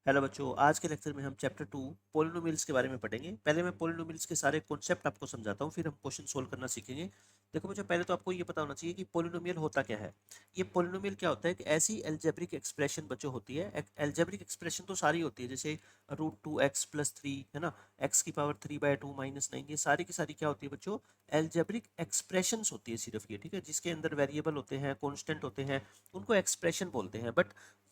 Hello बच्चों, आज के लेक्चर में हम चैप्टर 2 पोलिनोमियल्स के बारे में पढ़ेंगे। पहले मैं पोलिनोमियल्स के सारे कॉन्सेप्ट आपको समझाता हूँ, फिर हम क्वेश्चन सोल्व करना सीखेंगे। देखो बच्चों, पहले तो आपको ये पता होना चाहिए कि पोलिनोमियल होता क्या है। ये पोलिनोमियल क्या होता है? कि ऐसी एल्जेब्रिक एक्सप्रेशन बच्चों होती है। एल्जेब्रिक एक्सप्रेशन तो सारी होती है, जैसे √2x+3 है ना, x⁻³ -9, ये सारी की सारी क्या होती है बच्चों? एल्जेब्रिक एक्सप्रेशंस होती है सिर्फ ये, ठीक है, जिसके अंदर वेरिएबल होते हैं, कॉन्स्टेंट होते हैं, उनको एक्सप्रेशन बोलते हैं। बट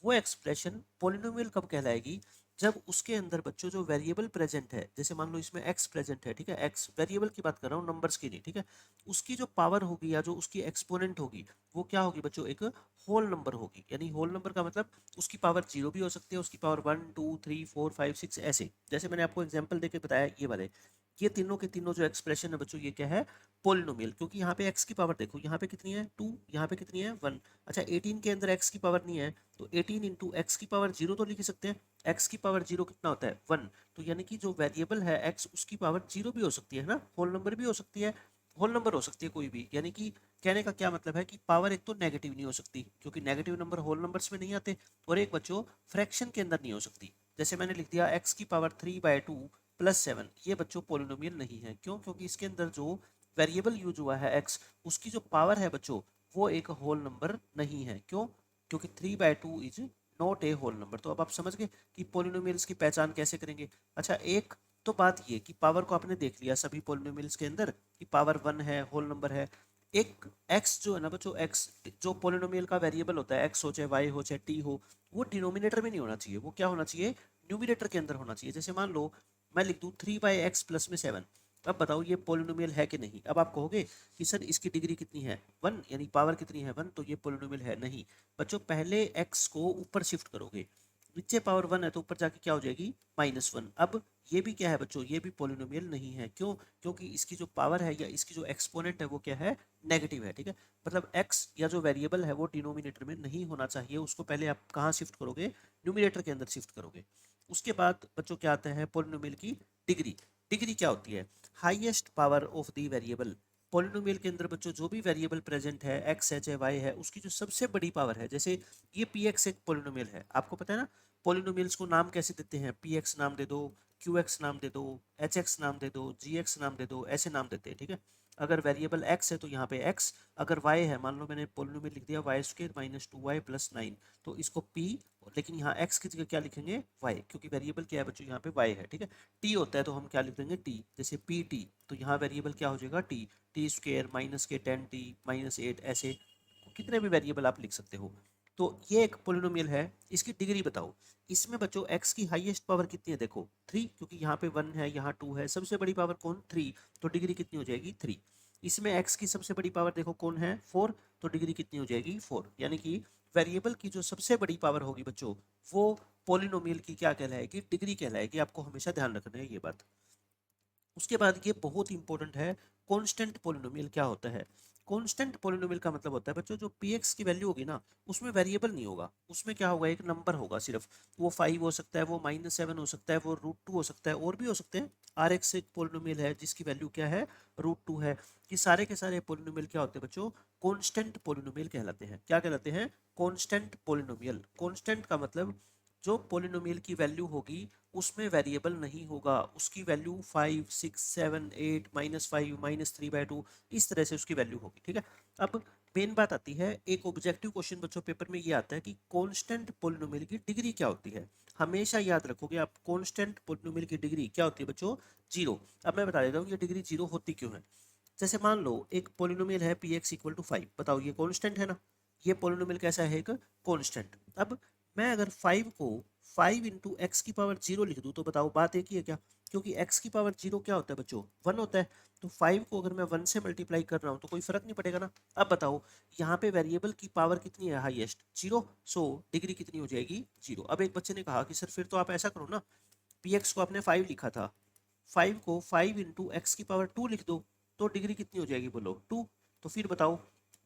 वो एक्सप्रेशन पोलिनोमियल कब कहलाएगी? जब उसके अंदर बच्चों जो वेरिएबल प्रेजेंट है, जैसे मान लो इसमें x प्रेजेंट है, ठीक है, x वेरिएबल की बात कर रहा हूँ, नंबर्स की नहीं, ठीक है, उसकी जो पावर होगी या जो उसकी एक्सपोनेंट होगी, वो क्या होगी बच्चों? एक होल नंबर होगी। यानी होल नंबर का मतलब उसकी पावर 0 भी हो सकती है, उसकी पावर 1 2 3 4 5 6 ऐसे, जैसे मैंने आपको एग्जाम्पल देके बताया ये वाले। ये तीनों के तीनों जो एक्सप्रेशन है बच्चों, ये क्या है? पोलिनोमियल। क्योंकि यहाँ पे x की पावर देखो, यहाँ पे कितनी है 2, यहाँ पे कितनी है 1। अच्छा, 18 के अंदर x की पावर नहीं है, तो 18 इंटू एक्स की पावर 0 तो लिख सकते हैं। x की पावर 0 कितना होता है? 1। तो यानी कि जो वेरिएबल है x, उसकी पावर 0 भी हो सकती है ना, होल नंबर भी हो सकती है, होल नंबर हो सकती है कोई भी। यानी कि कहने का क्या मतलब है कि पावर एक तो नेगेटिव नहीं हो सकती, क्योंकि नेगेटिव नंबर होल नंबर्स में नहीं आते, और एक बच्चों फ्रैक्शन के अंदर नहीं हो सकती। जैसे मैंने लिख दिया x की पावर 3/2 +7, ये बच्चों पोलिनोमियल नहीं है। क्यों? क्योंकि इसके अंदर जो वेरिएबल यूज हुआ है x, उसकी जो पावर है बच्चों, वो एक होल नंबर नहीं है। क्यों? क्योंकि 3/2 is not a whole number. तो अब आप समझ गए कि पोलिनोमियल्स की पहचान कैसे करेंगे। अच्छा, एक तो बात ये कि पावर को आपने देख लिया सभी पोलिनोमियल्स के अंदर कि पावर 1 है, होल नंबर है। एक x जो है ना बच्चों, x जो पोलिनोमियल का वेरिएबल होता है, x हो चाहे y हो चाहे t हो, वो डिनोमिनेटर में नहीं होना चाहिए, वो क्या होना चाहिए? न्यूमिनेटर के अंदर होना चाहिए। जैसे मान लो मैं लिख दूं 3/x प्लस में 7। अब बताओ ये पोलिनोमियल है कि नहीं? अब आप कहोगे कि सर इसकी डिग्री कितनी है? 1, यानी पावर कितनी है 1, तो ये पोलिनोमियल है नहीं। बच्चों पहले x को ऊपर शिफ्ट करोगे, नीचे पावर 1 है तो ऊपर जाके क्या हो जाएगी? -1। अब ये भी क्या है बच्चों? ये भी पोलिनोमियल नहीं है। क्यों? क्योंकि इसकी जो पावर है या इसकी जो एक्सपोनेंट है वो क्या है? नेगेटिव है, ठीक है। मतलब x या जो वेरिएबल है वो डिनोमिनेटर में नहीं होना चाहिए, उसको पहले आप कहाँ शिफ्ट करोगे? न्यूमिनेटर के अंदर शिफ्ट करोगे। उसके बाद बच्चों क्या आता है? पोलिनोमियल की डिग्री। डिग्री क्या होती है? Highest power of the variable. Polynomial के अंदर बच्चों जो भी वेरिएबल प्रेजेंट है, एक्स है चाहे वाई है, उसकी जो सबसे बड़ी पावर है, जैसे ये पी एक्स एक पॉलिनोमियल है, आपको पता है ना। पॉलिनोमियल्स को नाम कैसे देते हैं? पी एक्स नाम दे दो, क्यू एक्स नाम दे दो, एच एक्स नाम दे दो, जी एक्स नाम दे दो, ऐसे नाम देते हैं, ठीक है। अगर वेरिएबल एक्स है तो यहाँ पे एक्स, अगर वाई है, मान लो मैंने पॉलिनोमियल लिख दिया y² -2y + 9, तो इसको p, लेकिन यहाँ x की जगह क्या लिखेंगे? y, क्योंकि वेरिएबल क्या है बच्चों? यहाँ पे y है, ठीक है। t होता है तो हम क्या लिख देंगे? t, जैसे pt, तो यहाँ वेरिएबल क्या हो जाएगा? t, t² -10t -8, ऐसे कितने भी वेरिएबल आप लिख सकते हो। तो ये एक पोलिनोमियल है। इसकी डिग्री बताओ। इसमें बच्चों x की हाईएस्ट पावर कितनी है? देखो 3, क्योंकि यहाँ पे 1 है, यहाँ 2 है, सबसे बड़ी पावर कौन? 3, तो डिग्री कितनी हो जाएगी? 3। इसमें x की सबसे बड़ी पावर देखो कौन है? 4, तो डिग्री कितनी हो जाएगी? 4। यानी कि वेरिएबल की जो सबसे बड़ी पावर होगी बच्चों, वो पोलिनोमियल की क्या कहलाएगी? डिग्री कहलाएगी। आपको हमेशा ध्यान रखना है ये बात। उसके बाद ये बहुत इंपॉर्टेंट है, कांस्टेंट पोलिनोमियल क्या होता है? कांस्टेंट पोलिनोमियल का मतलब होता है बच्चों, जो px की वैल्यू होगी ना, उसमें वेरिएबल नहीं होगा, उसमें क्या होगा? एक नंबर होगा सिर्फ। वो 5 हो सकता है, वो -7 हो सकता है, वो √2 हो सकता है, और भी हो सकते हैं। rx एक पोलिनोमियल है जिसकी वैल्यू क्या है? √2 है। ये सारे के सारे पोलिनोमियल क्या होते हैं बच्चों? कांस्टेंट पोलिनोमियल कहलाते हैं। क्या कहलाते हैं? Constant polynomial. कांस्टेंट का मतलब जो पोलिनोमियल की वैल्यू होगी उसमें वेरिएबल नहीं होगा, उसकी वैल्यू 5 6 7 8 -5 -3/2, इस तरह से उसकी वैल्यू होगी, ठीक है। अब मेन बात आती है, एक ऑब्जेक्टिव क्वेश्चन बच्चों पेपर में ये आता है कि कांस्टेंट पोलिनोमियल की डिग्री क्या होती है। हमेशा याद रखोगे आप, कांस्टेंट पोलिनोमियल की डिग्री क्या होती है बच्चों? 0। अब मैं बता देता हूँ ये डिग्री 0 होती क्यों है। जैसे मान लो एक पोलिनोमियल है px = 5, बताओ ये कांस्टेंट है ना। ये पोलिनोमियल कैसा है? एक कांस्टेंट। अब मैं अगर 5 को 5 इंटू एक्स की पावर 0 लिख दूँ, तो बताओ बात एक ही है क्या? क्योंकि x की पावर 0 क्या होता है बच्चों? 1 होता है। तो 5 को अगर मैं 1 से मल्टीप्लाई कर रहा हूँ तो कोई फर्क नहीं पड़ेगा ना। अब बताओ यहाँ पे वेरिएबल की पावर कितनी है? हाईएस्ट 0। सो डिग्री कितनी हो जाएगी? 0। अब एक बच्चे ने कहा कि सर फिर तो आप ऐसा करो ना, px को आपने 5 लिखा था, 5 को 5 इंटू एक्स की पावर 2 लिख दो, तो डिग्री कितनी हो जाएगी? बोलो 2। तो फिर बताओ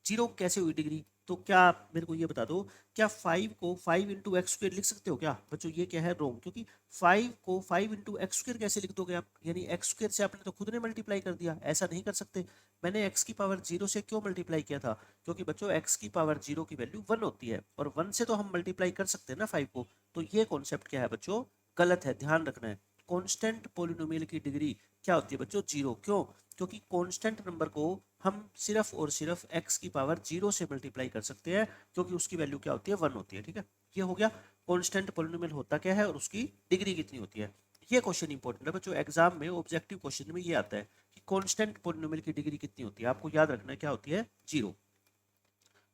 जीरो कैसे हुई डिग्री? तो क्या आप मेरे को ये बता दो, क्या 5 को 5 इंटू एक्स स्क्र लिख सकते हो क्या बच्चों? ये क्या है, रोंग, क्योंकि 5 को 5 इंटू एक्स स्क्र कैसे लिख दोगे आप? यानी एक्स स्क्र से आपने तो खुद ने मल्टीप्लाई कर दिया, ऐसा नहीं कर सकते। मैंने एक्स की पावर जीरो से क्यों मल्टीप्लाई किया था? क्योंकि बच्चों एक्स की पावर जीरो की वैल्यू 1 होती है, और 1 से तो हम मल्टीप्लाई कर सकते हैं ना 5 को। तो ये कॉन्सेप्ट क्या है बच्चों? गलत है, ध्यान रखना है। कांस्टेंट पोलिनोमियल की डिग्री क्या होती है बच्चों? जीरो। क्यों? क्योंकि कांस्टेंट नंबर को हम सिर्फ और सिर्फ x की पावर जीरो से मल्टीप्लाई कर सकते हैं, क्योंकि उसकी वैल्यू क्या होती है? 1 होती है। ठीक है, ये हो गया कांस्टेंट पोलिनोमियल होता क्या है और उसकी डिग्री कितनी होती है। ये क्वेश्चन इंपॉर्टेंट है बच्चों, एग्जाम में ऑब्जेक्टिव क्वेश्चन में ये आता है कि कांस्टेंट पोलिनोमियल की डिग्री कितनी होती है। आपको याद रखना है क्या होती है? जीरो।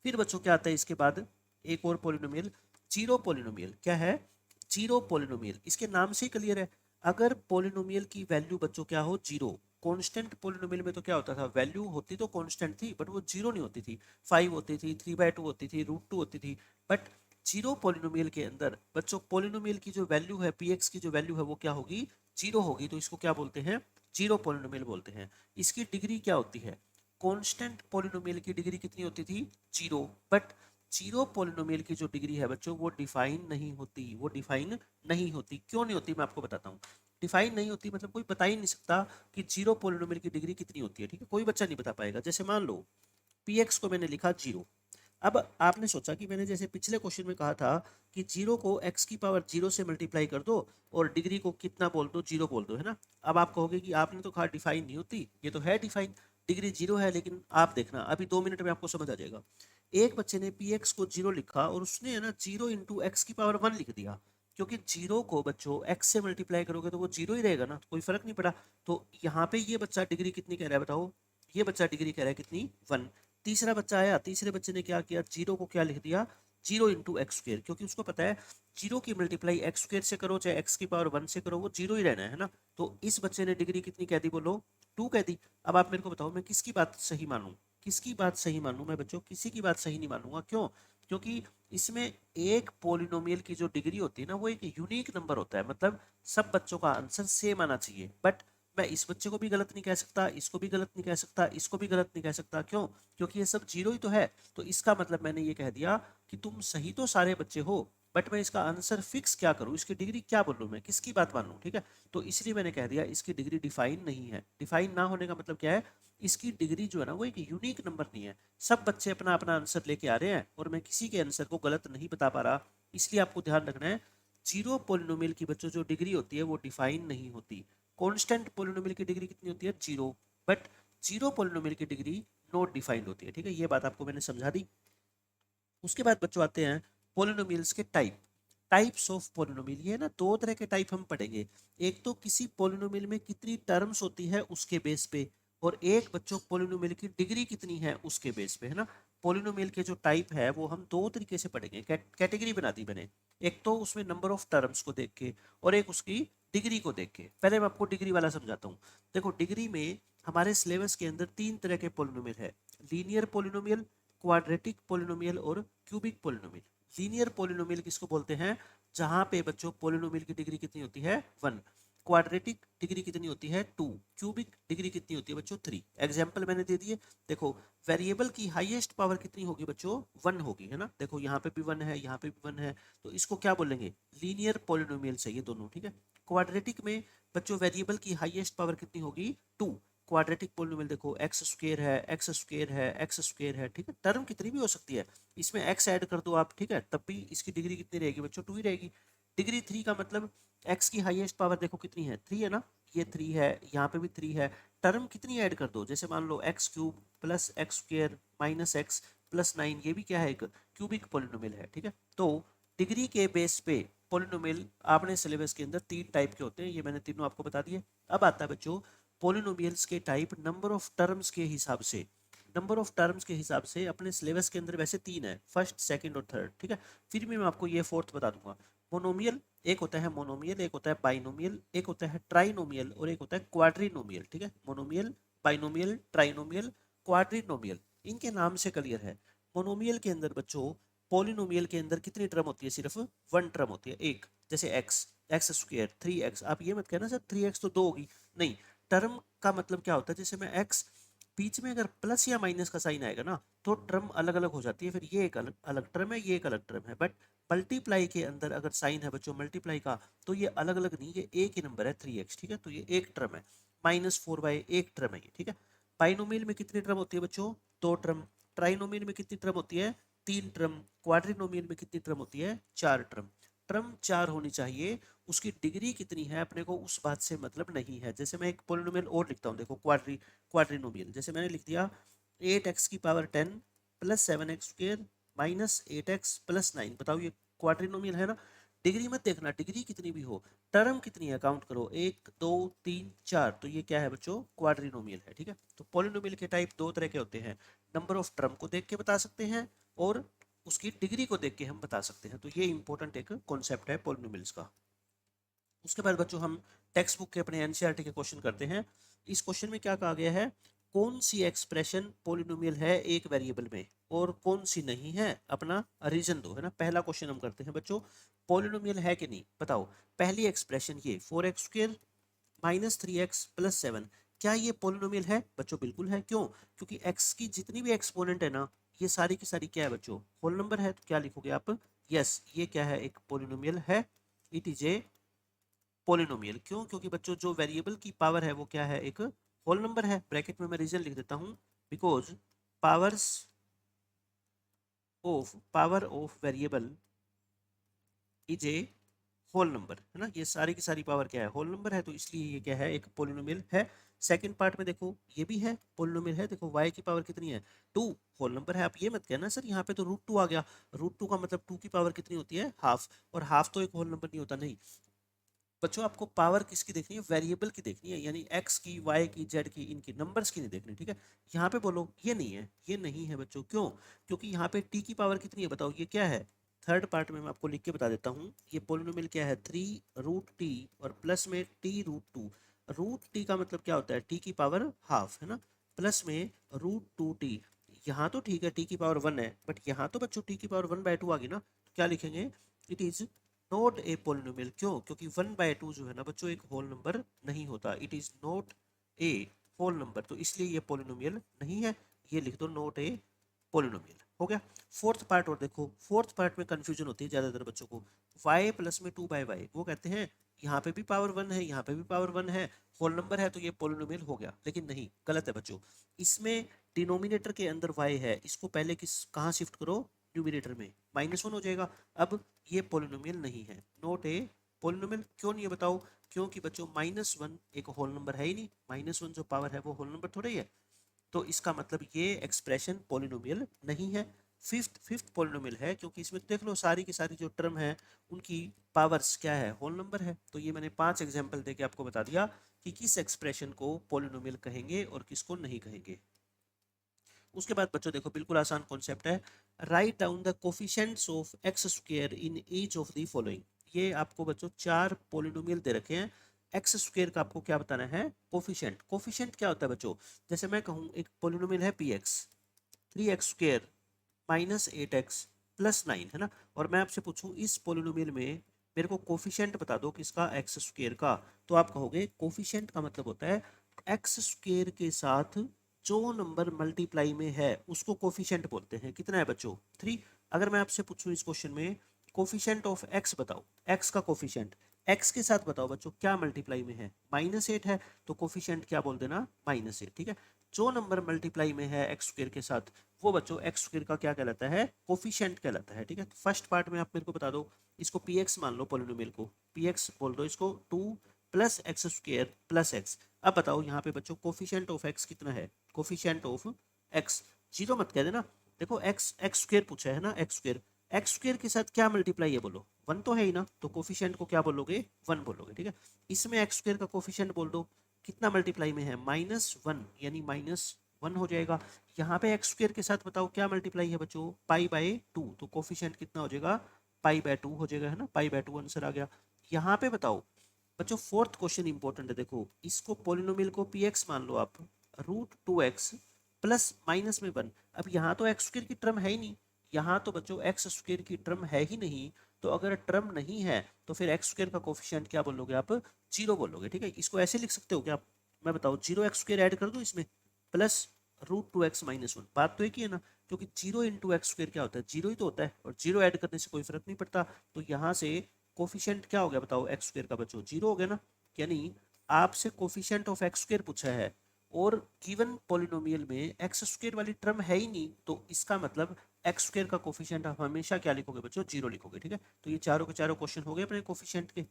फिर बच्चों क्या आता है इसके बाद? एक और पोलिनोमियल, जीरो पोलिनोमियल। क्या है? Zero polynomial. इसके नाम से ही क्लियर है, अगर पोलिनोमियल की वैल्यू बच्चों क्या हो? जीरो। कांस्टेंट पोलिनोमियल में तो क्या होता था? वैल्यू होती तो कांस्टेंट थी, बट वो जीरो नहीं होती थी। 5 होती थी, 3/2 होती थी, √2 होती थी। बट जीरो पोलिनोमियल के अंदर बच्चों पोलिनोमियल की जो वैल्यू है, px की जो वैल्यू है, वो क्या होगी? जीरो होगी। तो इसको क्या बोलते हैं? जीरो पोलिनोमियल बोलते हैं। इसकी डिग्री क्या होती है? कांस्टेंट पोलिनोमियल की डिग्री कितनी होती थी? जीरो। बट जीरो पोलिनोमियल की जो डिग्री है बच्चों, वो डिफाइन नहीं होती। वो डिफाइन नहीं होती। क्यों नहीं होती? मैं आपको बताता हूँ। डिफाइन नहीं होती मतलब कोई बता ही नहीं सकता कि जीरो पोलिनोमियल की डिग्री कितनी होती है। ठीक है, कोई बच्चा नहीं बता पाएगा। जैसे मान लो px को मैंने लिखा जीरो। अब आपने सोचा कि मैंने जैसे पिछले क्वेश्चन में कहा था कि जीरो को x की पावर जीरो से मल्टीप्लाई कर दो और डिग्री को कितना बोल दो? जीरो बोल दो, है ना। अब आप कहोगे कि आपने तो कहा डिफाइन नहीं होती, ये तो है डिफाइन, डिग्री जीरो है। लेकिन आप देखना अभी 2 मिनट में आपको समझ आ जाएगा। एक बच्चे ने पी एक्स को जीरो लिखा और उसने है ना जीरो इंटू एक्स की पावर 1 लिख दिया, क्योंकि जीरो को बच्चों एक्स से मल्टीप्लाई करोगे तो वो जीरो ही रहेगा ना, तो कोई फर्क नहीं पड़ा। तो यहाँ पे ये बच्चा डिग्री कितनी कह रहा है बताओ? ये बच्चा डिग्री कह रहा है कितनी? 1। तीसरा बच्चा आया, तीसरे बच्चे ने क्या किया? जीरो को क्या लिख दिया? जीरो इंटू एक्स स्क्र, क्योंकि उसको पता है जीरो की मल्टीप्लाई एक्स स्क्र से करो चाहे एक्स की पावर 1 से करो, वो जीरो ही रहना है ना। तो इस बच्चे ने डिग्री कितनी कह दी बोलो? 2 कह दी। अब आप मेरे को बताओ मैं किसकी बात सही मानूं? किसकी बात सही मानूं मैं बच्चों? किसी की बात सही नहीं मानूंगा। क्यों? क्योंकि इसमें एक पोलिनोमियल की जो डिग्री होती है ना, वो एक यूनिक नंबर होता है। मतलब सब बच्चों का आंसर सेम आना चाहिए। बट मैं इस बच्चे को भी गलत नहीं कह सकता, इसको भी गलत नहीं कह सकता, इसको भी गलत नहीं कह सकता। क्यों? क्योंकि ये सब जीरो ही तो है। तो इसका मतलब मैंने ये कह दिया कि तुम सही तो सारे बच्चे हो, बट मैं इसका आंसर फिक्स क्या करूं? इसकी डिग्री क्या बोलूं? मैं किसकी बात मानूं? ठीक है, तो इसलिए मैंने कह दिया इसकी डिग्री डिफाइन नहीं है। डिफाइन ना होने का मतलब क्या है? इसकी डिग्री जो है ना, वो एक यूनिक नंबर नहीं है। सब बच्चे अपना अपना आंसर लेके आ रहे हैं और मैं किसी के आंसर को गलत नहीं बता पा रहा। इसलिए आपको ध्यान रखना है, जीरो पोलिनोमियल की बच्चों जो डिग्री होती है वो डिफाइन नहीं होती। कांस्टेंट पोलिनोमियल की डिग्री कितनी होती है? जीरो। बट जीरो पोलिनोमियल की डिग्री नॉट डिफाइंड होती है। ठीक है, ये बात आपको मैंने समझा दी। उसके बाद बच्चों आते हैं पोलिनोमियल्स के टाइप। टाइप्स ऑफ पोलिनोमियल, ये ना दो तरह के टाइप हम पढ़ेंगे। एक तो किसी पोलिनोमियल में कितनी टर्म्स होती है उसके बेस पे, और एक बच्चों पोलिनोमियल की डिग्री कितनी है उसके बेस पे, है ना। पोलिनोमियल के जो टाइप है वो हम दो तरीके से पढ़ेंगे, कैटेगरी बना दी मैंने। एक तो उसमें नंबर ऑफ टर्म्स को देख के, और एक उसकी डिग्री को देख के। पहले मैं आपको डिग्री वाला समझाता हूँ। देखो डिग्री में हमारे सिलेबस के अंदर 3 तरह के पोलिनोमियल है। लीनियर पोलिनोमियल, क्वाड्रेटिक पोलिनोमियल और क्यूबिक पोलिनोमियल। लीनियर पोलिनोमियल किसको बोलते हैं? जहां पे बच्चों पोलिनोमियल की डिग्री कितनी होती है? 1। क्वाड्रेटिक डिग्री कितनी होती है? 2। क्यूबिक डिग्री कितनी होती है बच्चों? 3। एग्जाम्पल मैंने दे दिए। देखो वेरिएबल की हाईएस्ट पावर कितनी होगी बच्चों? 1 होगी, है ना। देखो यहाँ पे भी 1 है, यहाँ पे भी 1 है, तो इसको क्या बोलेंगे? लीनियर पोलिनोमियल से ये दोनों। ठीक है, क्वाड्रेटिक में बच्चों वेरिएबल की हाईएस्ट पावर कितनी होगी? 2। क्वाड्रेटिक पोलिनोमियल देखो एक्स स्क्वेयर है, एक्स स्क्वेयर है, एक्स स्क्वेयर है। ठीक है, टर्म कितनी भी हो सकती है, इसमें एक्स ऐड कर दो आप, ठीक है, तब भी इसकी डिग्री कितनी रहेगी बच्चों? 2 ही रहेगी। डिग्री 3 का मतलब एक्स की हाईएस्ट पावर देखो कितनी है? 3 है ना। ये 3 है, यहाँ पे भी 3 है। टर्म कितनी ऐड कर दो? जैसे मान लो x cube plus x square minus x plus 9, ये भी क्या है? एक क्यूबिक पोलिनोमियल है। ठीक है, तो डिग्री के बेस पे पोलिनोमियल आपने सिलेबस के अंदर 3 टाइप के होते हैं, ये मैंने तीनों आपको बता दिए। अब आता है बच्चों पोलिनोमियल्स के टाइप नंबर ऑफ टर्म्स के हिसाब से। नंबर ऑफ टर्म्स के हिसाब से अपने सिलेबस के अंदर वैसे 3 है, फर्स्ट, सेकंड और थर्ड। ठीक है, फिर भी मैं आपको ये फोर्थ बता दूंगा। मोनोमियल एक होता है, मोनोमियल एक होता है, बाइनोमियल एक होता है, ट्राइनोमियल और एक होता है क्वाड्रिनोमियल। ठीक है, मोनोमियल, बाइनोमियल, ट्राइनोमियल, क्वाड्रिनोमियल, इनके नाम से क्लियर है। मोनोमियल के अंदर बच्चों पोलिनोमियल के अंदर कितनी टर्म होती है? सिर्फ 1 टर्म होती है, एक। जैसे एक्स, एक्स स्क्वेयर 3x। आप ये मत कहना सर 3x तो 2 होगी, नहीं। टर्म का मतलब क्या होता है? जैसे मैं x बीच में अगर प्लस या माइनस का साइन आएगा ना, तो टर्म अलग अलग हो जाती है, फिर ये एक अलग अलग टर्म है, ये एक अलग टर्म है। बट मल्टीप्लाई के अंदर अगर साइन है बच्चों मल्टीप्लाई का, तो ये अलग अलग नहीं, ये एक ही नंबर है 3x, ठीक है, तो ये एक टर्म है। -4y एक टर्म है ये, ठीक है। बाइनोमियल में कितनी टर्म होती है बच्चों? 2 टर्म। ट्राइनोमियल में कितनी टर्म होती है? 3 टर्म। क्वाड्रिनोमियल में कितनी टर्म होती है? 4 टर्म। टर्म 4 होनी चाहिए, उसकी डिग्री कितनी है अपने को उस बात से मतलब नहीं है। जैसे मैं एक पोलिनोमियल और लिखता हूँ, देखो क्वाड्रिनोमियल, जैसे मैंने लिख दिया 8x की power 10 plus 7x square minus 8x plus 9। बताओ ये क्वाड्रिनोमियल है ना? डिग्री मत देखना, डिग्री कितनी भी हो, टर्म कितनी है काउंट करो, 1 2 3 4, तो ये क्या है बच्चों? क्वाड्रिनोमियल है, ठीक है। तो पोलिनोमियल के टाइप दो तरह के होते हैं, नंबर ऑफ टर्म को देख के बता सकते हैं और उसकी डिग्री को देख के हम बता सकते हैं। तो ये इंपॉर्टेंट एक कॉन्सेप्ट है पोलिनोमियल्स का। उसके बाद बच्चों हम टेक्स्ट बुक के अपने एनसीईआरटी के क्वेश्चन करते हैं। इस क्वेश्चन में क्या कहा गया है? कौन सी एक्सप्रेशन पोलिनोमियल है एक वेरिएबल में और कौन सी नहीं है, अपना रीजन दो, है ना। पहला क्वेश्चन हम करते हैं बच्चों, पोलिनोमियल है कि नहीं बताओ। पहली एक्सप्रेशन ये 4x square minus 3x plus 7, क्या ये पोलिनोमियल है बच्चों? बिल्कुल है। क्यों? क्योंकि x की जितनी भी एक्सपोनेंट है ना, ये सारी की सारी क्या है बच्चों? होल नंबर है। तो क्या लिखोगे आप? यस, ये क्या है? एक पोलिनोमियल है। It is a polynomial. क्यों? क्योंकि बच्चों जो वेरिएबल की पावर है वो क्या है? एक होल नंबर है। ब्रैकेट में मैं रीजन लिख देता हूं, because powers power of variable is a whole number, है ना। ये सारी की सारी पावर क्या है? होल नंबर है, तो इसलिए ये क्या है? एक पोलिनोमियल है। सेकंड पार्ट में देखो, ये भी है पोलिनोमियल है। देखो y की पावर कितनी है? 2, होल नंबर है। आप ये मत कहना सर यहाँ पे तो √2 आ गया, √2 का मतलब 2 की पावर कितनी होती है? हाफ, और हाफ तो एक होल नंबर नहीं होता। नहीं बच्चों, आपको पावर किसकी देखनी है? वेरिएबल की देखनी है, यानी x की, y की, z की, इनकी नंबर्स की नहीं देखनी, ठीक है। यहाँ पे बोलो ये नहीं है, ये नहीं है बच्चों। क्यों? क्योंकि यहाँ पे t की पावर कितनी है बताओ, ये क्या है? थर्ड पार्ट में मैं आपको लिख के बता देता हूँ। ये पोलिनोमियल क्या है? 3√t और प्लस में t√2। √t का मतलब क्या होता है? t की पावर हाफ, है ना, प्लस में √2t। यहाँ तो ठीक है t की पावर 1 है, बट यहाँ तो बच्चों t की पावर 1/2 आ गई ना, तो क्या लिखेंगे? It is not A polynomial. क्यों? क्योंकि 1/2 जो है ना बच्चों एक होल नंबर नहीं होता। It is not a whole number, तो इसलिए ये पोलिनोमियल नहीं है। ये लिख दो, नॉट ए पोलिनोमियल। हो गया। फोर्थ पार्ट और देखो, फोर्थ पार्ट में कंफ्यूजन होती है ज्यादातर बच्चों को। y प्लस में 2/y, वो कहते हैं यहाँ पे भी पावर 1 है, यहाँ पे भी पावर 1 है, होल नंबर है, तो ये पोलिनोमियल हो गया। लेकिन नहीं, गलत है बच्चों। इसमें डिनोमिनेटर के अंदर y है, इसको पहले कहाँ शिफ्ट करो? न्यूमिनेटर में, -1 हो जाएगा। अब ये पोलिनोमियल नहीं है, नॉट ए पोलिनोमियल। क्यों नहीं है बताओ? क्योंकि बच्चों -1 एक होल नंबर है ही नहीं, -1 जो पावर है वो होल नंबर थोड़ा ही है। तो इसका मतलब ये एक्सप्रेशन पोलिनोमियल नहीं है। फिफ्थ पोलिनोमियल है, क्योंकि इसमें देख लो सारी की सारी जो टर्म है उनकी पावर्स क्या है? होल नंबर है। तो ये मैंने 5 एग्जाम्पल देके आपको बता दिया कि किस एक्सप्रेशन को पोलिनोमियल कहेंगे और किसको नहीं कहेंगे। उसके बाद बच्चों देखो, बिल्कुल आसान कॉन्सेप्ट है। Write down the coefficients of x square in each of the following. ये आपको बच्चों 4 पोलिनोमियल दे रखे हैं। एक्स स्क्वायर का आपको क्या बताना है? कोफिशिएंट। कोफिशिएंट क्या होता है बच्चों? जैसे मैं कहूँ एक पोलिनोमियल है px, 3x square minus 8x plus 9, है ना, और मैं आपसे पूछूं इस पोलिनोमियल में मेरे को कोफिशिएंट बता दो किसका? एक्स स्क्वायर का। तो आप कहोगे कोफिशिएंट का मतलब होता है एक्स स्क्वायर के साथ जो नंबर मल्टीप्लाई में है उसको कोफिशिएंट बोलते हैं। कितना है बच्चों? 3। अगर मैं आपसे पूछूं इस क्वेश्चन में कोफिशिएंट ऑफ एक्स बताओ, एक्स का कोफिशिएंट एक्स के साथ बताओ बच्चों क्या मल्टीप्लाई में है? -8 है, तो कोफिशिएंट क्या बोल देना? -8, ठीक है। जो नंबर मल्टीप्लाई में है एक्स स्क्वायर के साथ वो बच्चों एक्स स्क्वायर का क्या कहलाता है? कोफिशिएंट कहलाता है, ठीक है। फर्स्ट पार्ट में आप मेरे को बता दो, इसको px मान लो, पोलिनोमियल को px बोल दो, इसको 2 plus x square plus x. अब बताओ यहाँ पे बच्चों कोफिशिएंट ऑफ एक्स कितना है? कोफिशिएंट ऑफ एक्स 0 मत कह देना। देखो एक्स एक्स स्क्वायर पूछा है ना, एक्स स्क्वायर के साथ क्या मल्टीप्लाई है बोलो? 1 तो है ही ना, तो कोफिशिएंट को क्या बोलोगे? 1 बोलोगे, ठीक है। इसमें एक्स स्क्वायर का कोफिशिएंट बोल दो, कितना मल्टीप्लाई में है? -1, यानी -1 हो जाएगा। यहाँ पे एक्स स्क्वायर के साथ बताओ क्या मल्टीप्लाई है बच्चों? π/2, तो कोफिशिएंट कितना हो जाएगा? π/2 हो जाएगा, है ना, π/2 आंसर आ गया। यहाँ पे बताओ बच्चों, फोर्थ क्वेश्चन इंपॉर्टेंट है। देखो इसको पोलिनोमियल को px मान लो आप, √2x प्लस माइनस में 1। अब यहाँ तो एक्स स्क्वायर की टर्म है ही नहीं, यहाँ तो बच्चों एक्स स्क्वायर की टर्म है ही नहीं। तो अगर टर्म नहीं है तो फिर एक्स स्क्वायर का कोफिशिएंट क्या बोलोगे आप? 0 बोलोगे, ठीक है। इसको ऐसे लिख सकते हो क्या आप? मैं बताओ, 0 एक्स स्क्वायर ऐड कर दो इसमें, प्लस √2x - 1, बात तो एक ही है ना। क्योंकि 0 × x² क्या होता है, 0 ही तो होता है, और 0 ऐड करने से कोई फर्क नहीं पड़ता। तो यहाँ से कोफिशिएंट क्या हो गया बताओ x² का बच्चों, 0 हो गया ना। यानी आपसे कोफिशिएंट ऑफ x² पूछा है और गिवन पॉलिनोमियल में x² वाली टर्म है ही नहीं, तो इसका मतलब x² का कोफिशिएंट आप हमेशा क्या लिखोगे बच्चों, 0 लिखोगे। ठीक है, तो ये चारों के चारों क्वेश्चन हो गए अपने कोफिशिएंट के।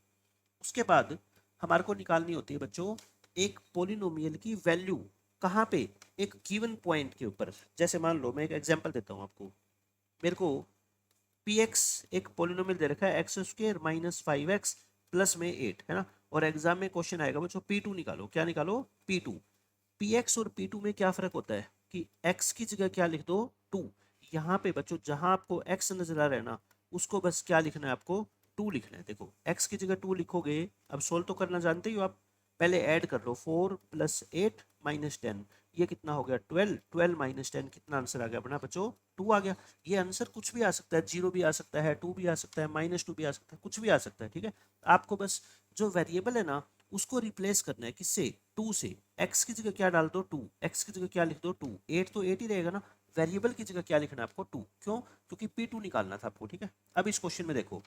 उसके बाद हमारे को निकालनी होती है बच्चों एक पॉलिनोमियल की वैल्यू, कहाँ पे, एक गिवन पॉइंट के ऊपर। जैसे मान लो मैं एक एग्जांपल देता हूँ आपको, मेरे को px एक पॉलिनोमियल दे रखा है x² - 5x प्लस में 8 है ना, और एग्जाम में क्वेश्चन आएगा बच्चों p2 निकालो। क्या निकालो, p2। px और p2 में क्या फर्क होता है कि x की जगह क्या लिख दो, 2। यहाँ पे बच्चों जहां आपको x नजर आ रहा है ना, उसको बस क्या लिखना है आपको, 2 लिखना है। देखो x की जगह 2 लिखोगे, अब सोल्व तो करना जानते ही हो आप, पहले ऐड कर लो, 4 + 8 - 10, ये कितना हो गया 12, 12 - 10 कितना आंसर आ गया अपना बच्चों, 2 आ गया। ये आंसर कुछ भी आ सकता है, 0 भी आ सकता है, 2 भी आ सकता है, -2 भी आ सकता है, कुछ भी आ सकता है। ठीक है, आपको बस जो वेरिएबल है ना उसको रिप्लेस करना है, किससे, 2 से। x की जगह क्या डाल दो, 2, x की जगह क्या लिख दो, 2, 8 तो 8 ही रहेगा ना, वेरिएबल की जगह क्या लिखना है आपको, 2। क्यों, क्योंकि p2 निकालना था आपको। ठीक है, अब इस क्वेश्चन में देखो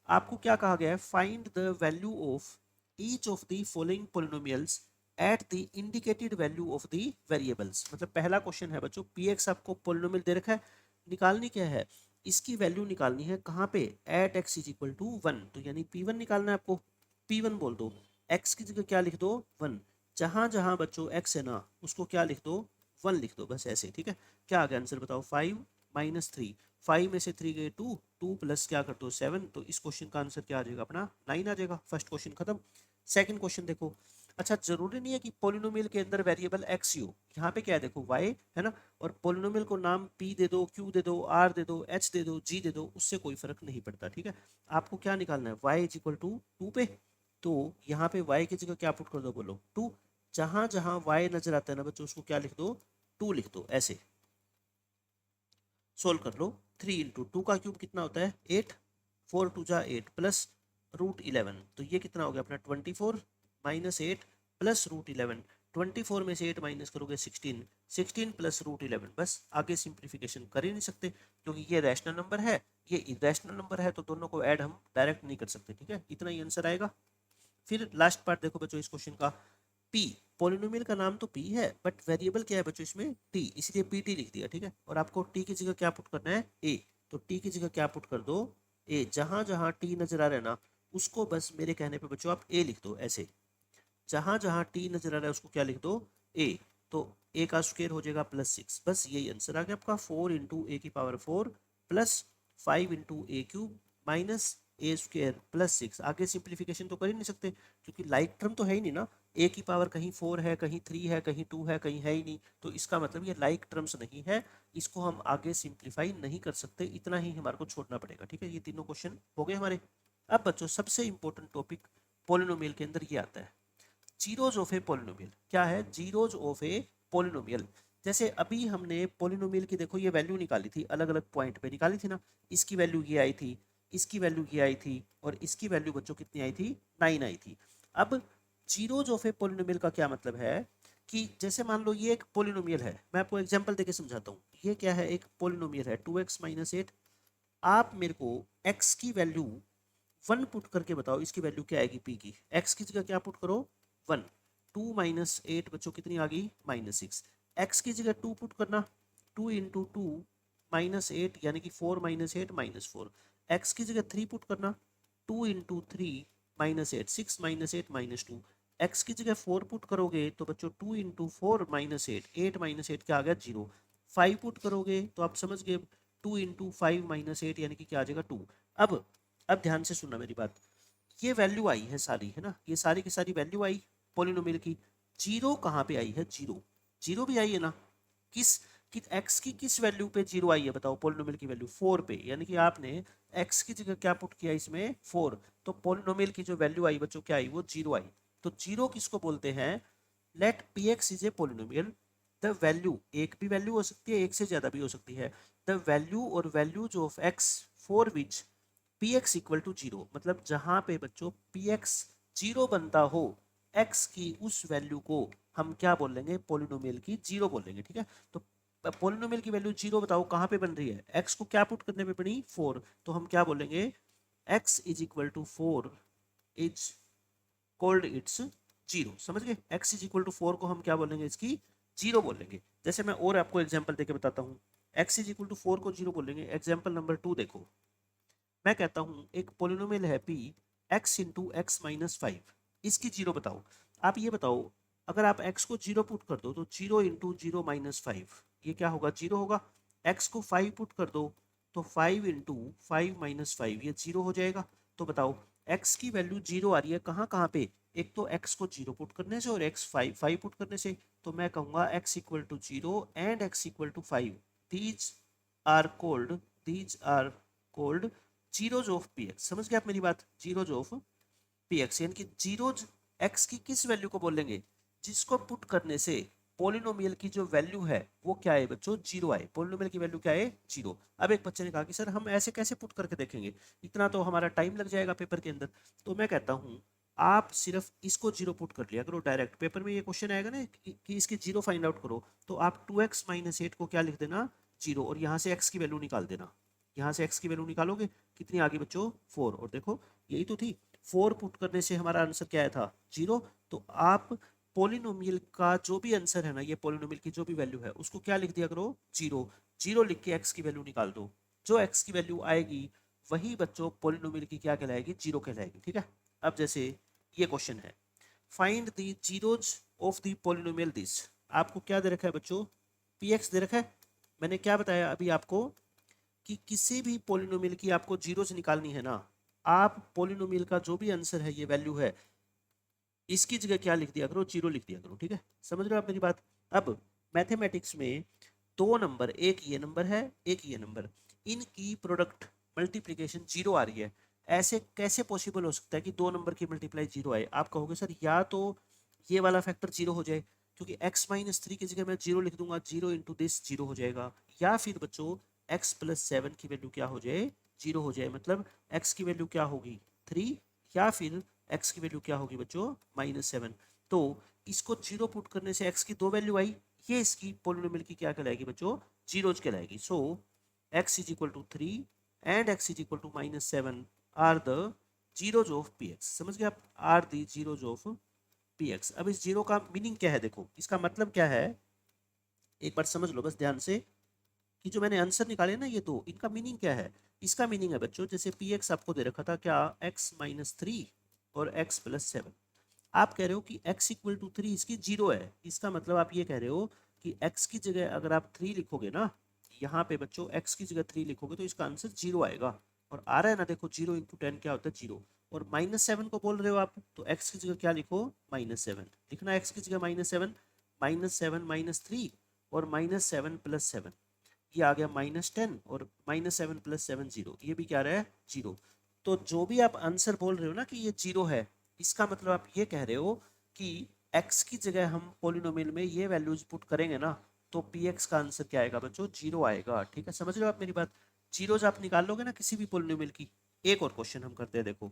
आपको क्या कहा गया है, find the value of each of the following polynomials at the indicated value of the variables. मतलब पहला क्वेश्चन है बच्चों, px आपको पॉलिनोमियल दे रखा है, निकालनी क्या है, इसकी वैल्यू निकालनी है कहाँ पे, एट x = 1, तो यानी p1 निकालना है आपको। p1 बोल दो, x की जगह क्या लिख दो, 1। जहां जहां बच्चों x है ना उसको क्या लिख दो, 1 लिख दो, बस ऐसे। ठीक है, क्या आ गया आंसर बताओ, 5 - 3, 5 में से 3 गए 2, 2 प्लस क्या कर दो 7, तो इस क्वेश्चन का आंसर क्या आ जाएगा अपना, 9 आ जाएगा। फर्स्ट क्वेश्चन खत्म। सेकंड क्वेश्चन देखो, अच्छा जरूरी नहीं है कि पॉलिनोमियल के अंदर वेरिएबल x ही हो, यहाँ पे क्या है देखो y है ना, और पॉलिनोमियल को नाम p दे दो, q दे दो, r दे दो, h दे दो, g दे दो, उससे कोई फर्क नहीं पड़ता। ठीक है, आपको क्या निकालना है, y = 2 पे, तो यहाँ पे y की जगह क्या पुट कर दो, बोलो 2। जहां जहां y नजर आता है ना बच्चों उसको क्या लिख दो, 2 लिख दो, ऐसे। सोल्व कर लो, 3 × 2 का क्यूब कितना होता है 8, 4 × 2 = 8 प्लस √11, तो ये कितना हो गया अपना 24 - 8 प्लस √11, 24 में से 8 माइनस करोगे 16, 16 प्लस √11, बस आगे सिंप्लीफिकेशन कर ही नहीं सकते क्योंकि ये रैशनल नंबर है, ये इरेशनल नंबर है, तो दोनों को ऐड हम डायरेक्ट नहीं कर सकते। ठीक है, इतना ही आंसर आएगा। फिर लास्ट पार्ट देखो बच्चों इस क्वेश्चन का, p, पॉलिनोमियल का नाम तो p है बट वेरिएबल क्या है बच्चों इसमें, t, इसलिए pt लिख दिया। ठीक है, और आपको t की जगह क्या पुट करना है, a, तो t की जगह क्या पुट कर दो, a। जहां जहां t नजर आ रहा है ना उसको बस मेरे कहने पे बच्चों आप a लिख दो, ऐसे। जहां जहां t नजर आ रहा है उसको क्या लिख दो, a, तो a का स्क्वायर हो जाएगा +6, बस यही आंसर आ गया आपका, 4 × a⁴ प्लस 5 × a³ -a² + 6। आगे सिंप्लीफिकेशन तो कर ही नहीं सकते क्योंकि लाइक टर्म तो है ही नहीं ना, a⁴ कहीं 4 है, कहीं 3 है, कहीं 2 है, कहीं है ही नहीं, तो इसका मतलब ये लाइक टर्म्स नहीं है, इसको हम आगे सिंप्लीफाई नहीं कर सकते, इतना ही हमारे को छोड़ना पड़ेगा। ठीक है, ये तीनों क्वेश्चन हो गए हमारे। अब बच्चों सबसे इंपॉर्टेंट टॉपिक पॉलिनोमियल के अंदर ये आता है, जीरोज ऑफ ए पॉलिनोमियल। क्या है, जीरोज ऑफ ए पॉलिनोमियल। जैसे अभी हमने पॉलिनोमियल की देखो ये वैल्यू निकाली थी, अलग अलग पॉइंट पे निकाली थी ना, इसकी वैल्यू ये आई थी, इसकी वैल्यू ये आई थी, और इसकी वैल्यू बच्चों कितनी आई थी, 9 आई थी। अब जीरोज ऑफ ए पॉलिनोमियल का क्या मतलब है कि जैसे मान लो ये एक पॉलिनोमियल है, मैं आपको एग्जांपल देके समझाता हूँ, ये क्या है, एक पॉलिनोमियल है 2x - 8। आप मेरे को x की वैल्यू 1 पुट करके बताओ इसकी वैल्यू क्या आएगी p की, x की जगह क्या पुट करो 1, 2 - 8 बच्चों कितनी आ गई -6, x की जगह 2 पुट करना, 2 × 2 -8 यानी कि 4 - 8 -4, x की जगह 3 पुट करना, 2 × 3 -8, 6 - 8 -2, x की जगह 4 पुट करोगे तो बच्चों 2 × 4 -8, 8 - 8 क्या आ गया 0, 5 पुट करोगे तो आप समझ गए 2 × 5 - 8 यानी कि क्या आ जाएगा 2। अब ध्यान से सुनना मेरी बात, ये वैल्यू आई है सारी, है ना, ये सारी की सारी वैल्यू आई पॉलिनोमियल की, जीरो कहाँ पे आई है, जीरो, जीरो भी आई है ना, किस कि x की किस वैल्यू पे जीरो आई है बताओ, पॉलिनोमियल की वैल्यू 4 पे, यानी कि आपने x की जगह क्या पुट किया इसमें 4, तो पॉलिनोमियल की जो वैल्यू आई बच्चों क्या आई, वो जीरो आई। तो जीरो किसको बोलते हैं, let px is a polynomial, the value, एक भी वैल्यू हो सकती है, एक से ज्यादा भी हो सकती है, द वैल्यू और values of x for which px = 0, मतलब जहां पे बच्चों px 0 बनता हो, x की उस वैल्यू को हम क्या बोल लेंगे, पॉलिनोमियल की जीरो बोल लेंगे। ठीक है, तो पोलिनोमियल की वैल्यू 0 बताओ कहाँ पे बन रही है, x को क्या पुट करने पे बनी 4, तो हम क्या बोलेंगे x is equal to 4 is called its 0। समझ गए, x इज इक्वल टू 4 को हम क्या बोलेंगे, इसकी 0 बोलेंगे। जैसे मैं और आपको एग्जांपल देके बताता हूँ, x इज इक्वल टू 4 को 0 बोलेंगे। एग्जांपल नंबर 2 देखो, मैं कहता हूँ एक पोलिनोमियल है p x into x minus 5, इसकी 0 बताओ। आप ये बताओ, अगर आप x को 0 पुट कर दो तो 0 इंटू 0 माइनस 5 ये क्या होगा, 0 होगा। x को 5 पुट कर दो तो 5 इंटू 5 माइनस 5 ये 0 हो जाएगा। तो बताओ x की वैल्यू 0 आ रही है कहाँ कहाँ पे, एक तो x को 0 पुट करने से और x 5 पुट करने से। तो मैं कहूँगा x equal to 0 and x equal to 5, these are called these are called zeros of P x. समझ गए आप मेरी बात, जीरोज ऑफ पी एक्स, यानी कि जीरोज एक्स की किस वैल्यू को बोलेंगे, जिसको पुट करने से पोलिनोमियल की जो वैल्यू है वो क्या है बच्चों, 0 आए। पोलिनोमियल की वैल्यू क्या है, 0। अब एक बच्चे ने कहा कि सर हम ऐसे कैसे पुट करके देखेंगे, इतना तो हमारा टाइम लग जाएगा पेपर के अंदर। तो मैं कहता हूँ आप सिर्फ इसको 0 पुट कर लिया करो डायरेक्ट। पेपर में ये क्वेश्चन आएगा ना कि इसकी 0 फाइंड आउट करो, तो आप 2x माइनस 8 को क्या लिख देना, 0, और यहाँ से x की वैल्यू निकाल देना। यहाँ से x की वैल्यू निकालोगे, कितनी आ गई बच्चों, 4, और देखो यही तो थी, 4 पुट करने से हमारा आंसर क्या आया था, 0। तो आप पोलिनोमियल का जो भी आंसर है ना, ये पोलिनोमियल की जो भी वैल्यू है उसको क्या लिख दिया करो, 0। 0 लिख के x की वैल्यू निकाल दो, जो x की वैल्यू आएगी वही बच्चों पोलिनोमियल की क्या कहलाएगी, 0 कहलाएगी। ठीक है। अब जैसे ये क्वेश्चन है, find the zeros of the polynomial this. आपको क्या दे रखा है बच्चों, px दे रखा है। मैंने क्या बताया अभी आपको कि किसी भी पोलिनोमियल की आपको जीरोज निकालनी है ना, आप पोलिनोमियल का जो भी आंसर है, ये वैल्यू है, इसकी जगह क्या लिख दिया करो, 0 लिख दिया करो। ठीक है, समझ रहे हो आप मेरी बात। अब मैथमेटिक्स में दो नंबर, एक ये नंबर है एक ये नंबर, इनकी प्रोडक्ट मल्टीप्लिकेशन 0 आ रही है। ऐसे कैसे पॉसिबल हो सकता है कि दो नंबर की मल्टीप्लाई 0 आए। आप कहोगे सर या तो ये वाला फैक्टर 0 हो जाए, क्योंकि x माइनस 3 की जगह मैं 0 लिख दूंगा, 0 इंटू दिस 0 हो जाएगा। या फिर बच्चों x प्लस 7 की वैल्यू क्या हो जाए, 0 हो जाए, मतलब x की वैल्यू क्या होगी, 3, या फिर x की वैल्यू क्या होगी बच्चों, -7। तो इसको 0 पुट करने से x की दो वैल्यू आई, ये इसकी पोलिनोमियल की क्या कहलाएगी बच्चों, जीरोज कहलाएगी। So x is equal to 3 and x is equal to -7 are the zeros of P x. समझ गए आप, are the zeros of P x. अब इस जीरो का मीनिंग क्या है, देखो इसका मतलब क्या है, एक बार समझ लो बस ध्यान से, कि जो मैंने आंसर निकाले ना ये दो, इनका मीनिंग क्या है। इसका मीनिंग है बच्चों, जैसे पी एक्स आपको दे रखा था क्या, x -3 और x प्लस 7। आप कह रहे हो कि x इक्वल टू 3 इसकी 0 है, इसका मतलब आप ये कह रहे हो कि x की जगह अगर आप 3 लिखोगे ना, यहाँ पे बच्चों x की जगह 3 लिखोगे तो इसका आंसर 0 आएगा। और आ रहा है ना, देखो 0 इंटू 10 क्या होता है, 0। और -7 को बोल रहे हो आप, तो x की जगह क्या लिखो, -7 लिखना है, x की जगह -7, -7 -3 और -7 प्लस 7, ये आ गया -10, और -7 प्लस 7 0, ये भी क्या रहा है, 0। तो जो भी आप आंसर बोल रहे हो ना कि ये 0 है, इसका मतलब आप ये कह रहे हो कि x की जगह हम पोलिनोमियल में ये वैल्यूज पुट करेंगे ना, तो px का आंसर क्या आएगा बच्चों, 0 आएगा। ठीक है, समझ रहे हो आप मेरी बात, जीरोज आप निकाल लोगे ना किसी भी पोलिनोमियल की। एक और क्वेश्चन हम करते हैं, देखो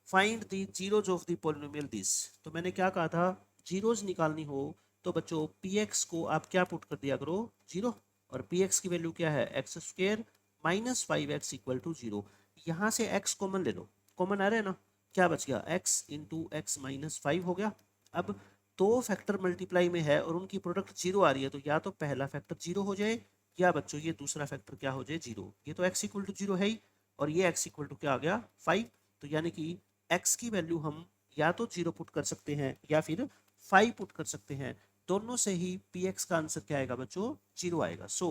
find the zeros of the polynomial this. तो मैंने क्या कहा था, जीरोज निकालनी हो तो बच्चों px को आप क्या पुट कर दिया करो, 0, और px की वैल्यू क्या है, X square minus 5x equal to 0। यहाँ से x कॉमन ले लो, कॉमन आ रहा है ना, क्या बच गया, x इंटू एक्स माइनस 5 हो गया। अब दो फैक्टर मल्टीप्लाई में है और उनकी प्रोडक्ट 0 आ रही है, तो या तो पहला फैक्टर 0 हो जाए, या बच्चों ये दूसरा फैक्टर क्या हो जाए, 0। ये तो x इक्वल टू 0 है ही, और ये x इक्वल टू क्या आ गया, 5। तो यानी कि x की वैल्यू हम या तो 0 पुट कर सकते हैं या फिर 5 पुट कर सकते हैं, दोनों से ही px का आंसर क्या आएगा बच्चों, 0 आएगा। So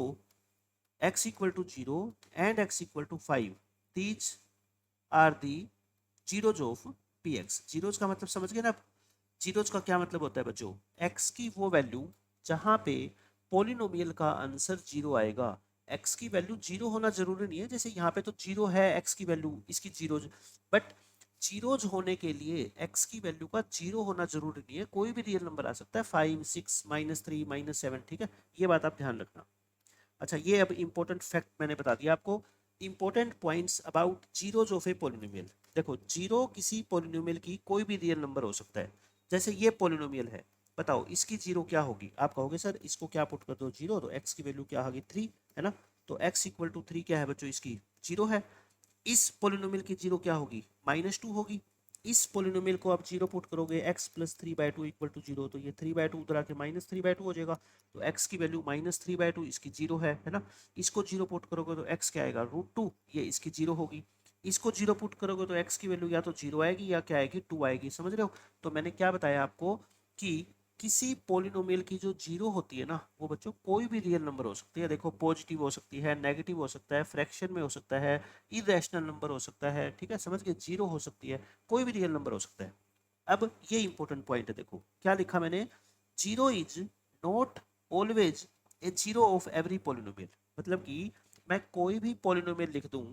x equal to 0 and x equal to 5, these are the zeros of px। Zeros का मतलब समझ गए ना आप, जीरोज का क्या मतलब होता है बच्चों, x की वो वैल्यू जहां पे पोलिनोमियल का आंसर 0 आएगा। x की वैल्यू 0 होना जरूरी नहीं है, जैसे यहाँ पे तो 0 है x की वैल्यू, इसकी जीरोज, बट जीरोज होने के लिए x की वैल्यू का 0 होना जरूरी नहीं है, कोई भी रियल नंबर आ सकता है, 5 6 -3 -7। ठीक है, ये बात आप ध्यान रखना। अच्छा, ये अब इंपॉर्टेंट फैक्ट मैंने बता दिया आपको, important points about zeros of A polynomial. देखो जीरो किसी पोलिनोमियल की कोई भी रियल नंबर हो सकता है, जैसे ये पोलिनोमियल है, बताओ इसकी जीरो क्या होगी। आप कहोगे सर इसको क्या पुट कर दो जीरो, तो एक्स की वैल्यू क्या होगी 3, है ना। तो एक्स इक्वल टू 3 क्या है बच्चों, इसकी जीरो है। इस पोलिनोमियल की जीरो क्या होगी, -2 होगी। इस पोलिनोमियल को आप जीरो पुट करोगे, x plus 3/2 equal to zero, तो ये 3/2 उधर आके -3/2 हो जाएगा। तो x की वैल्यू -3/2, इसकी जीरो है ना। इसको जीरो पुट करोगे तो x क्या आएगा √2, ये इसकी जीरो होगी। इसको जीरो पुट करोगे तो x की वैल्यू या तो जीरो आएगी या क्या आएगी 2 आएगी, समझ रहे हो। तो मैंने क्या बताया आपको कि किसी पोलिनोमियल की जो जीरो होती है ना, वो बच्चों कोई भी रियल नंबर हो सकती है। देखो पॉजिटिव हो सकती है, नेगेटिव हो सकता है, फ्रैक्शन में हो सकता है, इरेशनल नंबर हो सकता है, ठीक है, समझ गए। जीरो हो सकती है, कोई भी रियल नंबर हो सकता है। अब ये इंपॉर्टेंट पॉइंट है, देखो क्या लिखा मैंने, zero is not always a zero of every polynomial. मतलब कि मैं कोई भी पोलिनोमियल लिख दूं,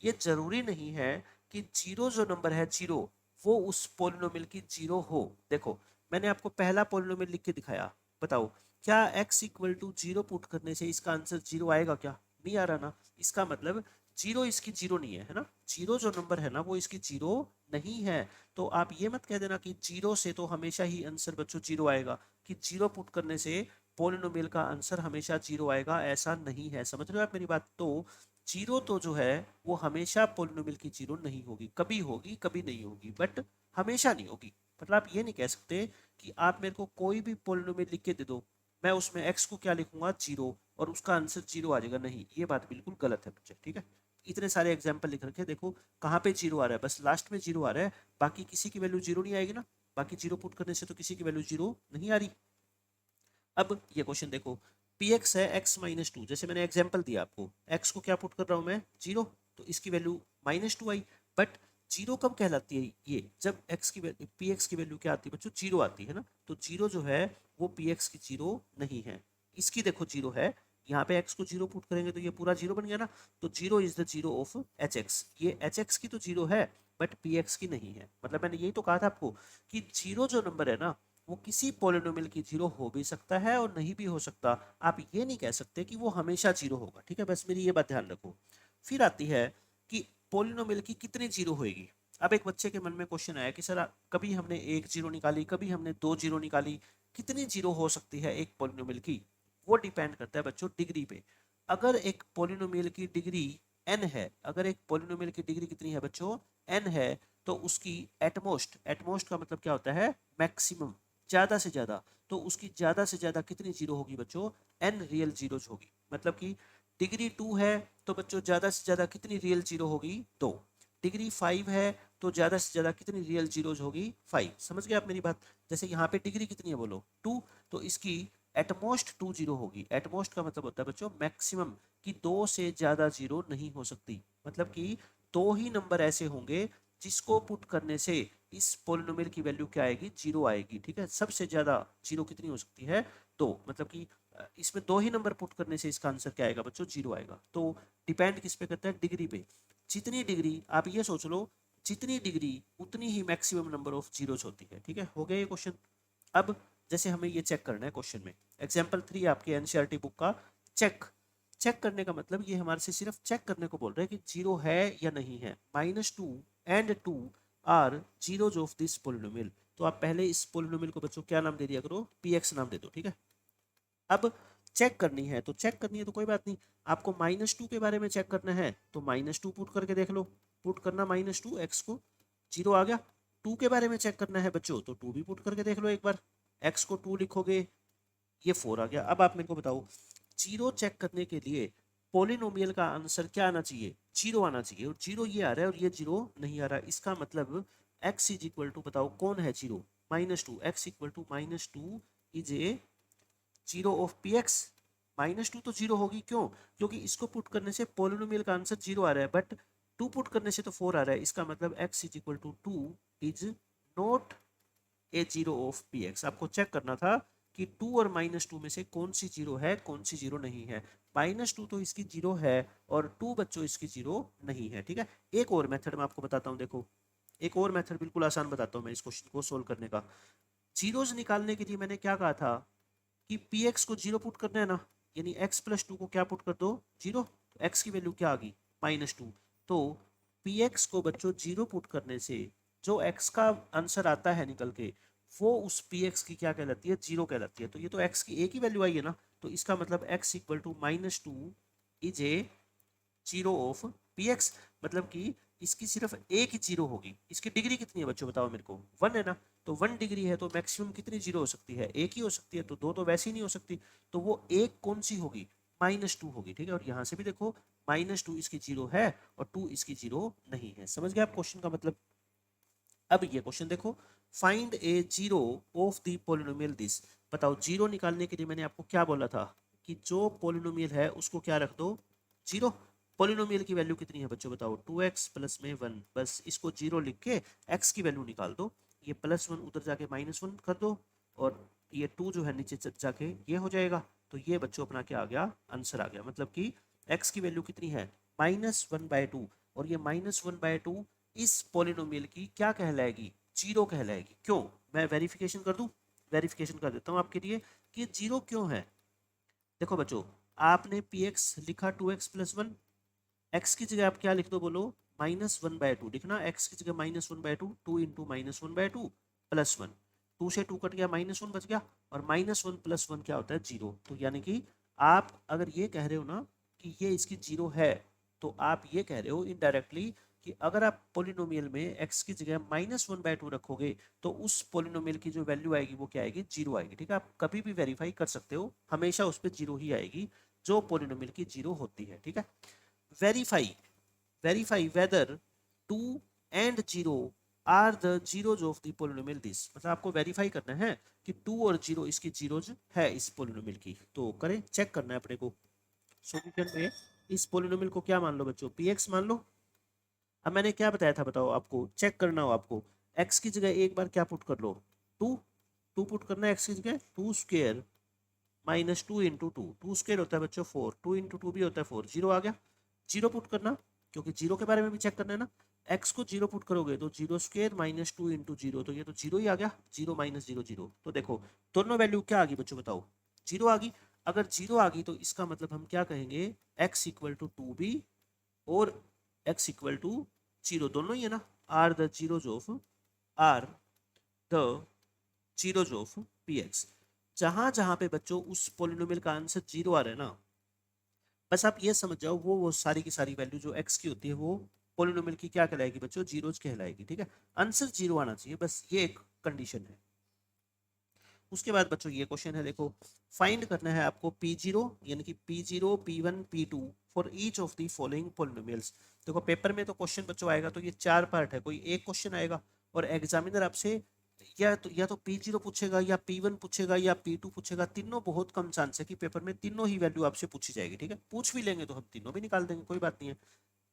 ये जरूरी नहीं है कि जीरो जो नंबर है जीरो, वो उस पोलिनोमियल की जीरो हो। देखो मैंने आपको पहला पोलिनोमियल लिख के दिखाया, बताओ क्या x equal to zero put करने से इसका आंसर जीरो आएगा क्या, नहीं आ रहा ना। इसका मतलब जीरो इसकी जीरो नहीं है ना, जीरो जो नंबर है ना वो इसकी जीरो नहीं है। तो आप ये मत कह देना कि जीरो से तो हमेशा ही आंसर बच्चों जीरो आएगा, कि जीरो पुट करने से पोलिनोमियल का आंसर हमेशा जीरो आएगा, ऐसा नहीं है, समझ रहे हो आप मेरी बात। तो जीरो तो जो है वो हमेशा पोलिनोमियल की जीरो नहीं होगी, कभी होगी कभी नहीं होगी, बट हमेशा नहीं होगी। मतलब आप ये नहीं कह सकते कि आप मेरे को कोई भी पोलिनोमियल लिख के दे दो, मैं उसमें x को क्या लिखूंगा जीरो, और उसका आंसर जीरो आ जाएगा, नहीं, ये बात बिल्कुल गलत है बच्चे, ठीक है। इतने सारे एग्जाम्पल लिख रखे, देखो कहाँ पे जीरो आ रहा है, बस लास्ट में जीरो आ रहा है, बाकी किसी की वैल्यू जीरो नहीं आएगी ना। बाकी जीरो पुट करने से तो किसी की वैल्यू जीरो नहीं आ रही। अब ये क्वेश्चन देखो, पी एक्स है x-2, जैसे मैंने एग्जाम्पल दिया आपको, x को क्या पुट कर रहा हूँ मैं जीरो, तो इसकी वैल्यू -2 आई। बट जीरो कब कहलाती है ये, जब x की वैल्यू पी एक्स की वैल्यू क्या आती है बच्चों, जीरो आती है ना। तो जीरो जो है वो पी एक्स की जीरो नहीं है, इसकी देखो जीरो है। यहाँ पे x को जीरो पुट करेंगे तो ये पूरा जीरो बन गया ना। तो zero is the zero of H x, ये एच एक्स की तो जीरो है बट पी एक्स की नहीं है। मतलब मैंने यही तो कहा था आपको कि जीरो जो नंबर है ना, वो किसी पोलिनोमियल की जीरो हो भी सकता है और नहीं भी हो सकता। आप ये नहीं कह सकते कि वो हमेशा जीरो होगा, ठीक है, बस मेरी ये बात ध्यान रखो। फिर आती है कि पोलिनोमियल की कितनी जीरो होएगी। अब एक बच्चे के मन में क्वेश्चन आया कि सर कभी हमने एक जीरो निकाली, कभी हमने दो जीरो निकाली, कितनी जीरो हो सकती है एक पोलिनोमियल की। वो डिपेंड करता है बच्चों डिग्री पे। अगर एक पोलिनोमियल की डिग्री n है, अगर एक पोलिनोमियल की डिग्री कितनी है बच्चों, n है, तो उसकी एटमोस्ट, एटमोस्ट का मतलब क्या होता है, मैक्सिमम, ज्यादा से ज्यादा, तो उसकी ज्यादा से ज्यादा कितनी जीरो होगी बच्चों, n रियल जीरोज होगी। मतलब कि डिग्री 2 है तो बच्चों ज्यादा से ज्यादा कितनी रियल जीरो होगी, 2। डिग्री 5 है तो ज्यादा से ज्यादा कितनी रियल जीरोज होगी, 5। समझ गए आप मेरी बात। जैसे यहाँ पे डिग्री कितनी है बोलो 2, तो इसकी एटमोस्ट 2 जीरो होगी। एटमोस्ट का मतलब होता है बच्चों मैक्सिमम, कि दो से ज्यादा जीरो नहीं हो सकती। मतलब कि दो ही नंबर ऐसे होंगे जिसको पुट करने से इस पोलिनोमियल की वैल्यू क्या आएगी, जीरो आएगी, ठीक है। सबसे ज्यादा जीरो कितनी हो सकती है, दो। मतलब कि इसमें दो ही नंबर पुट करने से इसका आंसर क्या आएगा बच्चों, जीरो आएगा। तो डिपेंड किस पे करता है, डिग्री पे। जितनी डिग्री, आप ये सोच लो, जितनी डिग्री उतनी ही मैक्सिमम नंबर ऑफ जीरोज होती है, ठीक है। हो गया ये क्वेश्चन। अब जैसे हमें ये चेक करना है क्वेश्चन में, एग्जाम्पल 3 आपके एनसीईआरटी बुक का, चेक। चेक करने का मतलब ये हमारे से सिर्फ चेक करने को बोल रहे हैं कि जीरो है या नहीं है। -2 and 2 are zeros of this polynomial. तो आप पहले इस पोलिनोमियल को बच्चों क्या नाम दे दिया करो, पी एक्स नाम दे दो, ठीक है। अब चेक करनी है तो चेक करनी है तो कोई बात नहीं, आपको -2 के बारे में चेक करना है तो -2 पुट करके देख लो। पुट करना -2 एक्स को, जीरो आ गया। 2 के बारे में चेक करना है बच्चों तो 2 भी पुट करके देख लो एक बार, एक्स को 2 लिखोगे, ये 4 आ गया। अब आप मेरे को बताओ, जीरो चेक करने के लिए पोलिनोमियल का आंसर क्या आना चाहिए, जीरो आना चाहिए, और जीरो ये आ रहा है और ये जीरो नहीं आ रहा। इसका मतलब x इज इक्वल टू, बताओ कौन है zero, -2, x equal to -2 is a zero of P X. -2 तो जीरो होगी, क्यों, क्योंकि इसको पुट करने से पोलिनोमियल का आंसर जीरो आ रहा है, बट 2 पुट करने से तो 4 आ रहा है। इसका मतलब x is equal to 2 is not a zero of P X. आपको चेक करना था कि 2 और -2 में से कौन सी जीरो है, कौन सी जीरो नहीं है। -2 तो इसकी जीरो है और 2 बच्चों इसकी जीरो नहीं है, ठीक है। एक और मेथड मैं आपको बताता हूँ, देखो एक और मेथड बिल्कुल आसान बताता हूँ मैं इस क्वेश्चन को सोल्व करने का। जीरोज निकालने के लिए मैंने क्या कहा था कि पी एक्स को जीरो पुट करना है ना, यानी x प्लस 2 को क्या पुट कर दो, जीरो, तो x की वैल्यू क्या आ गई, -2। तो पी एक्स को बच्चों जीरो पुट करने से जो x का आंसर आता है निकल के, वो उस पी एक्स की क्या कहलाती है, जीरो कहलाती है। तो ये तो एक्स की एक ही वैल्यू आई है ना, तो इसका मतलब X equal to -2 is a zero of P X. मतलब कि इसकी सिर्फ एक ही जीरो होगी। इसकी डिग्री कितनी है बच्चों बताओ मेरे को, 1 है ना। तो 1 डिग्री है तो मैक्सिमम कितनी जीरो हो सकती है, एक ही हो सकती है। तो दो तो वैसे ही नहीं हो सकती, तो वो एक कौन सी होगी, -2 होगी। ठीक है, और यहाँ से भी देखो -2 इसकी जीरो है और 2 इसकी जीरो नहीं है। समझ गए आप क्वेश्चन का मतलब। अब ये क्वेश्चन देखो, find A zero of the polynomial this. बताओ जीरो निकालने के लिए मैंने आपको क्या बोला था कि जो पोलिनोमियल है उसको क्या रख दो, जीरो। पोलिनोमियल की वैल्यू कितनी है बच्चों बताओ, 2x प्लस में 1। बस इसको जीरो लिख के x की वैल्यू निकाल दो। ये +1 उधर जाके -1 कर दो, और ये 2 जो है नीचे जाके ये हो जाएगा। तो ये बच्चों अपना क्या आ गया, आंसर आ गया। मतलब कि x की वैल्यू कितनी है, -1/2, और ये -1/2 इस पोलिनोमियल की क्या कहलाएगी, जीरो कहलाएगी। क्यों, मैं वेरिफिकेशन कर दूं, वेरिफिकेशन कर देता हूं आपके लिए कि जीरो क्यों है। देखो बच्चों, आपने पी एक्स लिखा 2x प्लस 1, एक्स की जगह आप क्या लिख दो बोलो, -1/2 लिखना। एक्स की जगह -1/2, 2 इंटू -1/2 प्लस 1, 2 से 2 कट गया, -1 बच गया, और -1 प्लस 1 क्या होता है, जीरो। तो यानी कि आप अगर ये कह रहे हो ना कि ये इसकी जीरो है, तो आप ये कह रहे हो इनडायरेक्टली कि अगर आप पोलिनोमियल में x की जगह -1/2 रखोगे तो उस पोलिनोमियल की जो वैल्यू आएगी वो क्या आएगी, जीरो आएगी। ठीक है, आप कभी भी वेरीफाई कर सकते हो, हमेशा उस पर जीरो ही आएगी जो पोलिनोमियल की जीरो होती है। ठीक है, verify, verify whether 2 and 0 are the zeros of the polynomial this. मतलब आपको वेरीफाई करना है कि 2 और 0 इसकी जीरोज है इस पोलिनोमियल की। तो करें, चेक करना है अपने को सॉल्यूशन में। इस पोलिनोमियल को क्या मान लो बच्चों, पी एक्स मान लो। अब मैंने क्या बताया था बताओ, आपको चेक करना हो, आपको x की जगह एक बार क्या पुट कर लो, 2। 2 पुट करना है x की जगह, 2 स्क्वायर -2 इंटू 2, 2 स्क्वायर होता है बच्चों 4, 2 इंटू 2 भी होता है 4, जीरो आ गया। जीरो पुट करना, क्योंकि जीरो के बारे में भी चेक करना है ना। x को जीरो पुट करोगे तो 0 स्क्वायर -2 इंटू जीरो, तो ये तो जीरो ही आ गया, जीरो माइनस जीरो जीरो। तो देखो दोनों वैल्यू क्या आ गई बच्चों बताओ, जीरो आ गई। अगर जीरो आ गई तो इसका मतलब हम क्या कहेंगे, x इक्वल टू 2b और x इक्वल टू जीरो, दोनों ही है ना। Are the zeros of, are the zeros of P X. जहां जहां पे बच्चों उस पोलिनोमियल का आंसर जीरो आ रहा है ना, बस आप ये समझ जाओ वो सारी की सारी वैल्यू जो x की होती है वो पोलिनोमियल की क्या कहलाएगी बच्चों, जीरोज कहलाएगी। ठीक है, आंसर जीरो आना चाहिए, बस ये एक कंडीशन है। उसके बाद बच्चों ये क्वेश्चन है, देखो फाइंड करना है आपको P0 यानी कि P0 P1 P2 for each of the following polynomials. देखो पेपर में तो क्वेश्चन बच्चों आएगा तो ये 4 पार्ट है, कोई एक क्वेश्चन आएगा और एग्जामिनर आपसे या तो P0 पूछेगा या P1 पूछेगा या P2 पूछेगा। तीनों बहुत कम चांस है कि पेपर में तीनों ही वैल्यू आपसे पूछी जाएगी। ठीक है, पूछ भी लेंगे तो हम तीनों भी निकाल देंगे, कोई बात नहीं है।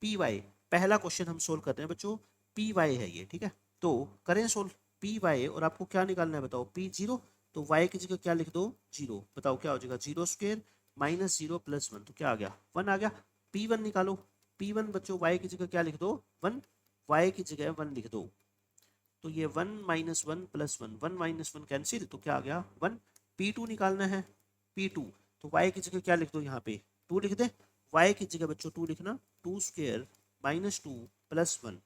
पी वाई, पहला क्वेश्चन हम सोल्व करते हैं बच्चों, पी वाई है ये। ठीक है, तो करें सोल्व पी वाई, और आपको क्या निकालना है बताओ, P0। तो y की जगह क्या लिख दो, जीरो। बताओ क्या हो जाएगा, 0 स्क्वायर -0 प्लस 1, तो क्या आ गया, 1 आ गया। P1 निकालो, P1 बच्चों y की जगह क्या लिख दो, 1, y की जगह 1 लिख दो। तो ये 1 -1 प्लस 1, 1 -1 कैंसिल, तो क्या आ गया 1। P2 निकालना है, P2, तो y की जगह क्या लिख दो, यहाँ पे 2 लिख दे। y की जगह बच्चों 2 लिखना, 2 स्क्वायर -2 प्लस 1,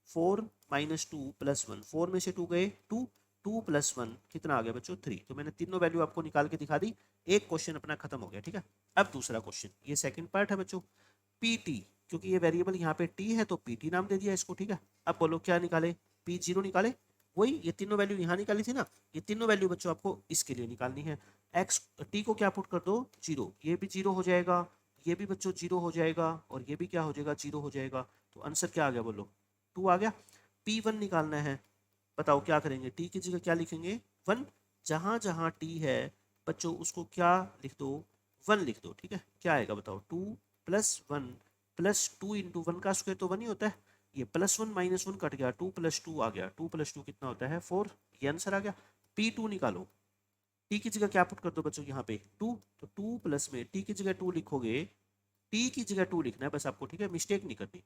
4 -2 प्लस 1, 4 में से 2 गए 2, 2 प्लस 1 कितना आ गया बच्चों 3। तो मैंने तीनों वैल्यू आपको निकाल के दिखा दी, एक क्वेश्चन अपना खत्म हो गया। ठीक है, अब दूसरा क्वेश्चन, ये सेकंड पार्ट है बच्चों। PT, क्योंकि ये वेरिएबल यहाँ पे t है तो PT नाम दे दिया इसको। ठीक है, अब बोलो क्या निकाले, P0 निकाले। वही ये तीनों वैल्यू यहाँ निकाली थी ना, ये तीनों वैल्यू बच्चों आपको इसके लिए निकालनी है। एक्स टी को क्या पुट कर दो, जीरो, ये भी जीरो हो जाएगा, ये भी बच्चों जीरो हो जाएगा, और ये भी क्या हो जाएगा, जीरो हो जाएगा। तो आंसर क्या आ गया बोलो, 2 आ गया। P1 निकालना है, बताओ क्या करेंगे, टी की जगह क्या लिखेंगे, 1। जहां जहां टी है बच्चों उसको क्या लिख दो, 1 लिख दो। ठीक है, क्या आएगा बताओ, 2 प्लस 1 प्लस 2 इंटू 1 का स्क्वायर तो 1 ही होता है, ये +1 -1 कट गया, 2 + 2 आ गया, 2 + 2 कितना होता है 4, ये आंसर आ गया। P2 निकालो, टी की जगह क्या पुट कर दो बच्चों यहाँ पे 2, तो 2 प्लस में टी की जगह 2 लिखोगे, टी की जगह 2 लिखना है बस आपको। ठीक है, मिस्टेक नहीं करनी।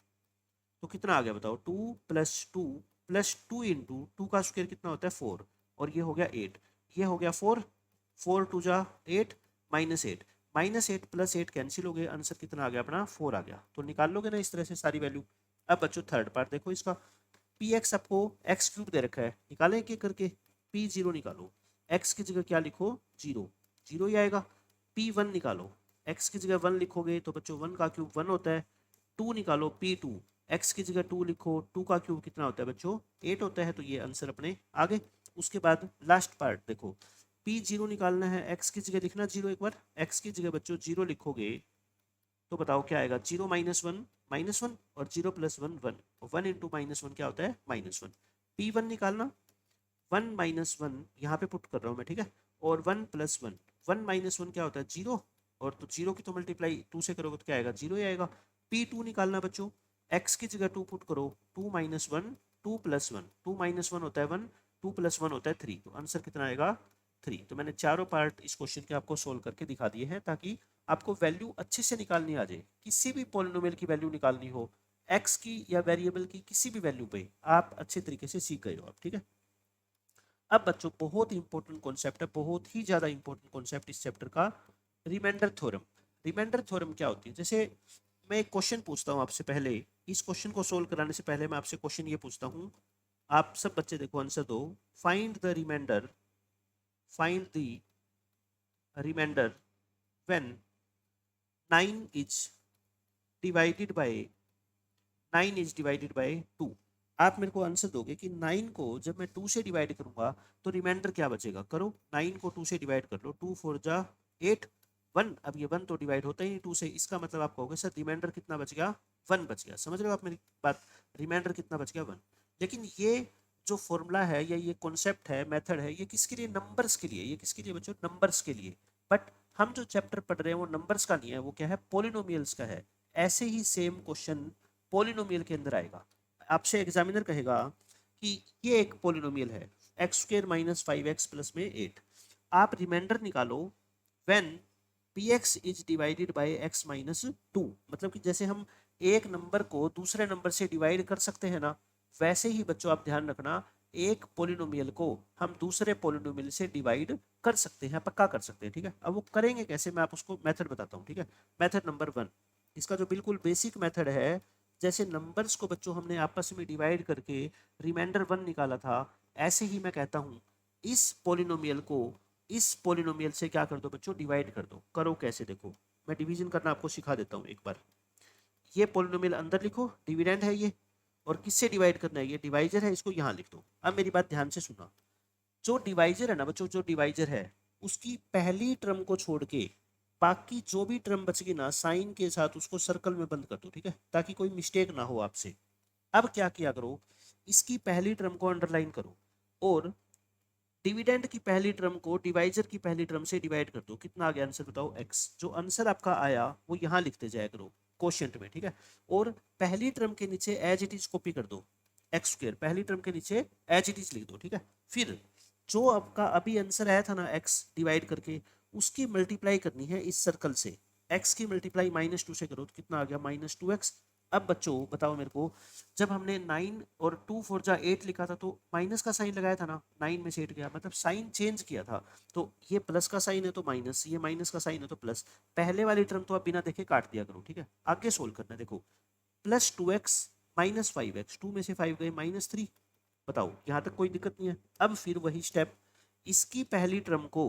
तो कितना आ गया बताओ, 2 + 2 + 2 इंटू 2 का स्क्वायर कितना होता है 4, और ये हो गया 8, ये हो गया 4, 4 2 जा 8 -8, -8 + 8 कैंसिल हो गए, आंसर कितना आ गया अपना 4 आ गया। तो निकाल लोगे ना इस तरह से सारी वैल्यू। अब बच्चों थर्ड पार्ट देखो इसका, पी एक्स आपको x³ दे रखा है, निकालें एक एक करके। P0 निकालो, x की जगह क्या लिखो, 0, 0 ही आएगा। P1 निकालो, x की जगह 1 लिखोगे तो बच्चों 1 का क्यूब 1 होता है। 2 निकालो P2, x की जगह 2 लिखो, 2 का क्यूब कितना होता है बच्चों, 8 होता है। तो ये आंसर अपने आगे। उसके बाद लास्ट पार्ट देखो, P0 निकालना है, x की जगह लिखना 0, एक बार x की जगह बच्चों 0 लिखोगे तो बताओ क्या आएगा, 0 माइनस वन, और 0 प्लस 1 1, 1 इंटू -1 क्या होता है, -1। P1 निकालना, 1 माइनस 1 यहाँ पे पुट कर रहा हूँ मैं, ठीक है, और 1 प्लस 1, 1 माइनस 1 क्या होता है, 0, और तो 0 की तो मल्टीप्लाई 2 से करोगे तो क्या आएगा, 0 ही आएगा। P2 निकालना बच्चों, x की जगह 2 पुट करो, 2 माइनस 1, 2 प्लस 1, 2 माइनस 1 होता है 1, 2 प्लस 1 होता है 3, तो आंसर कितना आएगा, 3। तो मैंने चारों पार्ट इस क्वेश्चन के आपको सोल्व करके दिखा दिए हैं, ताकि आपको वैल्यू अच्छे से निकालनी आ जाए। किसी भी पॉलिनोमियल की वैल्यू निकालनी हो, एक्स की या वेरिएबल की किसी भी वैल्यू पे, आप अच्छे तरीके से सीख गए हो आप, ठीक है। अब बच्चों बहुत इंपॉर्टेंट कॉन्सेप्ट है, बहुत ही ज्यादा इंपॉर्टेंट कॉन्सेप्ट इस चैप्टर का, रिमाइंडर थ्योरम। रिमाइंडर थ्योरम क्या होती है, जैसे मैं एक क्वेश्चन पूछता हूँ आपसे, पहले इस क्वेश्चन को सोल्व कराने से पहले मैं आपसे क्वेश्चन ये पूछता हूँ, आप सब बच्चे देखो आंसर दो। Find the remainder, find the remainder when 9 is divided by 9 is divided by 2। आप मेरे को आंसर दोगे कि 9 को जब मैं 2 से डिवाइड करूंगा तो रिमाइंडर क्या बचेगा। करो, 9 को 2 से डिवाइड कर लो, 2 4 जा 8, 1, अब ये 1 तो डिवाइड होता ही नहीं 2 से, इसका मतलब आप कहोगे सर रिमाइंडर कितना बच गया, 1 बच गया। समझ रहे हो आप मेरी बात, रिमाइंडर कितना बच गया, 1। लेकिन ये जो फॉर्मूला है या ये कॉन्सेप्ट है, मेथड है, ये किसके लिए, नंबर्स के लिए। ये किसके लिए बच्चों, नंबर्स के लिए। बट हम जो चैप्टर पढ़ रहे हैं वो नंबर्स का नहीं है, वो क्या है, पोलिनोमियल्स का है। ऐसे ही सेम क्वेश्चन पोलिनोमियल के अंदर आएगा। आपसे एग्जामिनर कहेगा कि ये एक पोलिनोमियल है, X square minus 5x plus में 8, आप रिमाइंडर निकालो when px is divided bye x minus 2। मतलब कि जैसे हम एक नंबर को दूसरे नंबर से डिवाइड कर सकते हैं ना, वैसे ही बच्चों आप ध्यान रखना, एक पोलिनोमियल को हम दूसरे पोलिनोमियल से डिवाइड कर सकते हैं, पक्का कर सकते हैं, ठीक है। अब वो करेंगे कैसे, मैं आप उसको मेथड बताता हूँ, ठीक है। मेथड नंबर 1, इसका जो बिल्कुल बेसिक मेथड है, जैसे नंबर्स को बच्चों हमने आपस में डिवाइड करके रिमाइंडर 1 निकाला था, ऐसे ही मैं कहता हूँ इस पोलिनोमियल को इस पोलिनोमियल से क्या कर दो बच्चों, डिवाइड कर दो। करो कैसे, देखो मैं डिवीजन करना आपको सिखा देता हूँ एक बार। ये पोलिनोमियल अंदर लिखो, डिविडेंड है ये, और किससे डिवाइड करना है, ये डिवाइजर है, इसको यहाँ लिख दो। अब मेरी बात ध्यान से सुना, जो डिवाइजर है ना बच्चों, जो डिवाइजर है उसकी पहली टर्म को छोड़ के बाकी जो भी टर्म बच गई ना, साइन के साथ उसको सर्कल में बंद कर दो, ठीक है, ताकि कोई मिस्टेक ना हो आपसे। अब क्या किया करो, इसकी पहली टर्म को अंडरलाइन करो, और डिविडेंड की पहली टर्म को डिवाइजर की पहली टर्म से डिवाइड कर दो। कितना आ गया आंसर बताओ, x। जो आंसर आपका आया वो यहाँ लिखते जाया करो कोशिएंट में, ठीक है। और पहली टर्म के नीचे एज इट इज कॉपी कर दो, एक्स स्क्र पहली टर्म के नीचे एज इट इज लिख दो, ठीक है। फिर जो आपका अभी आंसर आया था ना x डिवाइड करके, उसकी मल्टीप्लाई करनी है इस सर्कल से, x की मल्टीप्लाई -2 से करो तो कितना आ गया, -2x। अब बच्चों बताओ मेरे को, जब हमने 9 और 2 4 जा 8 लिखा था तो माइनस का साइन लगाया था ना, 9 में से 8 गया, मतलब साइन चेंज किया था। तो ये प्लस का साइन है तो माइनस, ये माइनस का साइन है तो प्लस। पहले वाली टर्म तो आप बिना देखे काट दिया करो, ठीक है। आगे सोल्व करना है, देखो +2x -5x, 2 में से 5 गए -3। बताओ यहाँ तक कोई दिक्कत नहीं है। अब फिर वही स्टेप, इसकी पहली टर्म को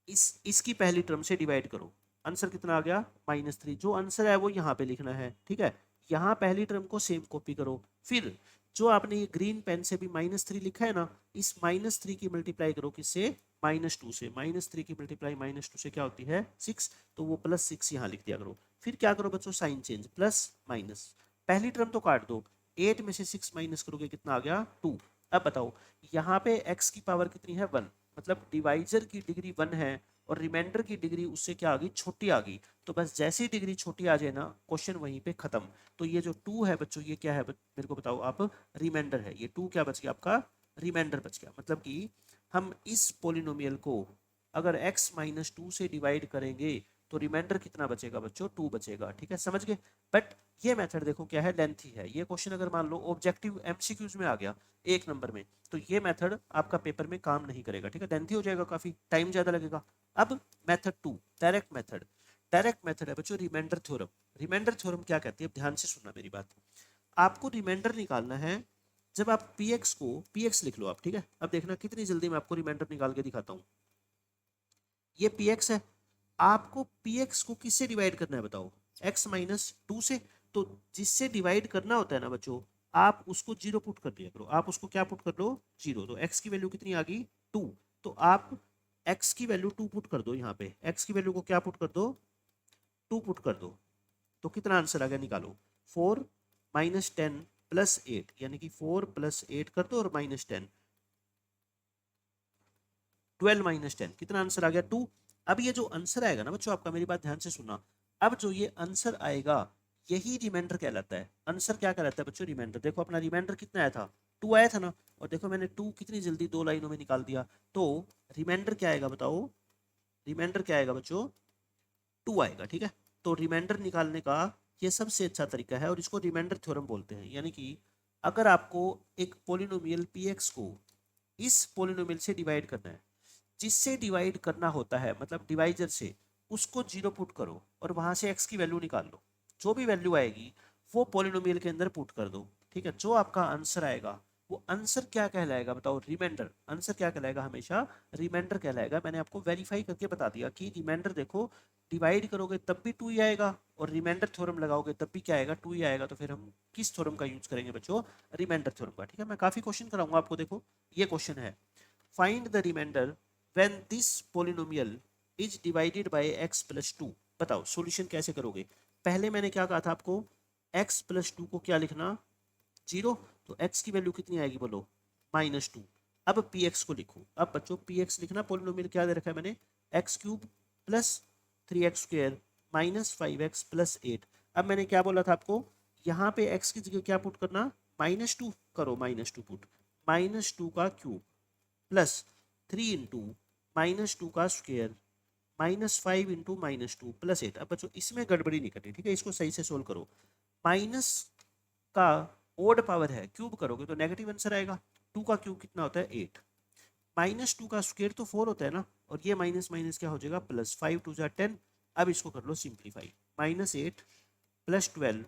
इसकी पहली टर्म से डिवाइड करो, आंसर कितना आ गया, -3। जो आंसर है वो यहाँ पे लिखना है, ठीक है। यहाँ पहली टर्म को सेम कॉपी करो, फिर जो आपने ये ग्रीन पेन से भी -3 लिखा है ना, इस -3 की मल्टीप्लाई करो किससे, -2 से। -3 की मल्टीप्लाई -2 से क्या होती है, 6, तो वो +6 यहाँ लिख दिया करो। फिर क्या करो बच्चों, साइन चेंज, प्लस माइनस, पहली टर्म तो काट दो, 8 में से 6 माइनस करोगे कितना आ गया, 2। अब बताओ यहाँ पे x की पावर कितनी है, 1, मतलब डिवाइजर की डिग्री 1 है और रिमाइंडर की डिग्री उससे क्या आ गई, छोटी आ गई। तो बस जैसी डिग्री छोटी आ जाए ना, क्वेश्चन वहीं पे खत्म। तो ये जो 2 है बच्चों, ये क्या है मेरे को बताओ आप, रिमाइंडर है। ये 2 क्या बच गया आपका, रिमाइंडर बच गया। मतलब कि हम इस पोलिनोमियल को अगर x -2 से डिवाइड करेंगे तो रिमाइंडर कितना बचेगा बच्चों, 2 बचेगा, ठीक है, समझ गए। बट ये मेथड देखो क्या है, लेंथी है। ये क्वेश्चन अगर मान लो ऑब्जेक्टिव एमसीक्यूज में आ गया 1 नंबर में, तो ये मेथड आपका पेपर में काम नहीं करेगा, ठीक है, लेंथी हो जाएगा, काफी टाइम ज्यादा लगेगा। अब method 2, direct method. Direct method है बच्चों रिमाइंडर थ्योरम। रिमाइंडर थ्योरम क्या कहती है, ध्यान से सुनना मेरी बात। आपको रिमाइंडर निकालना है जब आप पी एक्स को पी एक्स लिख लो आप, ठीक है। अब देखना कितनी जल्दी मैं आपको रिमाइंडर निकाल के दिखाता हूँ। ये पी एक्स है, आपको पी एक्स को किससे डिवाइड करना है बताओ, एक्स माइनस टू से। तो जिससे डिवाइड करना होता है ना बच्चों, आप उसको जीरो पुट कर दिया करो। आप उसको क्या पुट कर लो, जीरो। तो एक्स की वैल्यू कितनी आ गई, टू। तो आप एक्स की वैल्यू टू पुट कर दो यहाँ पे, एक्स की वैल्यू को क्या पुट कर दो, टू पुट कर दो। तो कितना आंसर आ गया निकालो, four minus ten plus eight, यानी कि फोर प्लस एट कर दो और माइनस टेन, 12 माइनस टेन, कितना आंसर आ गया, टू। अब ये जो आंसर आएगा ना बच्चों, आपका मेरी बात ध्यान से सुनना, अब जो ये आंसर आएगा यही रिमाइंडर कहलाता है। आंसर क्या कहलाता है बच्चों, रिमाइंडर। देखो अपना रिमाइंडर कितना आया था, टू आया था ना, और देखो मैंने टू कितनी जल्दी दो लाइनों में निकाल दिया। तो रिमाइंडर क्या आएगा बताओ, रिमाइंडर क्या आएगा बच्चों, टू आएगा, ठीक है। तो रिमाइंडर निकालने का ये सबसे अच्छा तरीका है और इसको रिमाइंडर थ्योरम बोलते हैं। यानी कि अगर आपको एक पोलिनोमियल पी एक्स को इस पोलिनोमियल से डिवाइड करना है, जिससे डिवाइड करना होता है मतलब डिवाइजर से, उसको जीरो पुट करो और वहां से एक्स की वैल्यू निकाल लो। जो भी वैल्यू आएगी वो पॉलिनोमियल के अंदर पुट कर दो, ठीक है। जो आपका आंसर आएगा वो आंसर क्या कहलाएगा बताओ, रिमाइंडर। आंसर क्या कहलाएगा, हमेशा रिमाइंडर कहलाएगा। मैंने आपको वेरीफाई करके बता दिया कि रिमाइंडर देखो, डिवाइड करोगे तब भी टू ही आएगा और रिमाइंडर थ्योरम लगाओगे तब भी क्या आएगा, टू ही आएगा। तो फिर हम किस थ्योरम का यूज करेंगे बच्चों, रिमाइंडर थ्योरम का, ठीक है। मैं काफी क्वेश्चन कराऊंगा आपको। देखो ये क्वेश्चन है, find the remainder when this polynomial is divided by x plus 2। बताओ सॉल्यूशन कैसे करोगे। पहले मैंने क्या कहा था आपको, x plus 2 को क्या लिखना, जीरो। तो x की वैल्यू कितनी आएगी बोलो, माइनस टू। अब px को लिखो। अब बच्चों px लिखना, पोलिनोमियल क्या दे रखा है मैंने, X cube plus three X square minus five X plus eight. अब मैंने क्या बोला था आपको, यहाँ पे x की जगह क्या पुट करना, माइनस टू करो, minus two put, minus two का cube plus three into minus two का square minus five into minus two plus eight. अब बच्चों इसमें गड़बड़ी नहीं करनी, ठीक है, इसको सही से सोल्व करो। माइनस का ओड पावर है, क्यूब करोगे तो नेगेटिव आंसर आएगा। टू का क्यूब कितना होता है, एट। माइनस टू का स्क्वेयर तो फोर होता है ना, और ये माइनस माइनस क्या हो जाएगा, प्लस, फाइव टू जा टेन। अब इसको कर लो simplify, minus eight plus twelve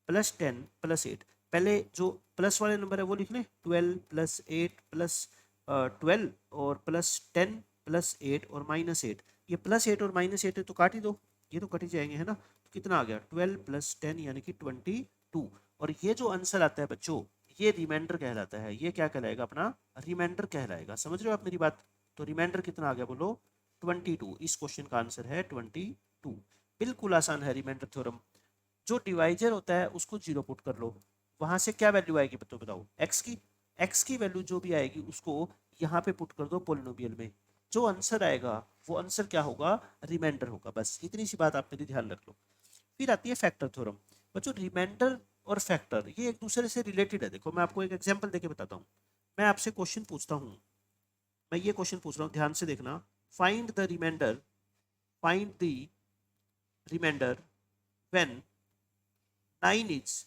plus ten plus eight. पहले जो प्लस वाले नंबर है वो लिख लें, twelve plus eight plus twelve और प्लस टेन प्लस एट और माइनस एट। ये प्लस एट और माइनस एट है तो काट ही दो, ये तो कट ही जाएंगे, है ना। तो कितना आ गया, ट्वेल्व प्लस टेन यानी कि 22। और ये जो आंसर आता है बच्चों, ये रिमाइंडर कहलाता है। ये क्या कहलाएगा, अपना रिमाइंडर कहलाएगा। समझ रहे हो आप मेरी बात। तो रिमाइंडर कितना आ गया बोलो, 22। इस क्वेश्चन का आंसर है 22। बिल्कुल आसान है रिमाइंडर थ्योरम। जो डिवाइजर होता है उसको जीरो पुट कर लो, वहां से क्या वैल्यू आएगी तो बताओ, एक्स की वैल्यू जो भी आएगी उसको यहाँ पे पुट कर दो पोलिनोमियल में। जो आंसर आएगा वो आंसर क्या होगा, रिमाइंडर होगा। बस इतनी सी बात आप मेरी ध्यान रख लो। फिर आती है फैक्टर थ्योरम। बच्चों रिमाइंडर और फैक्टर ये एक दूसरे से रिलेटेड है। देखो मैं आपको एक एग्जांपल देके बताता हूँ। मैं आपसे क्वेश्चन पूछता हूँ, मैं ये क्वेश्चन पूछ रहा हूँ, ध्यान से देखना। Find the remainder, find the remainder when 9 is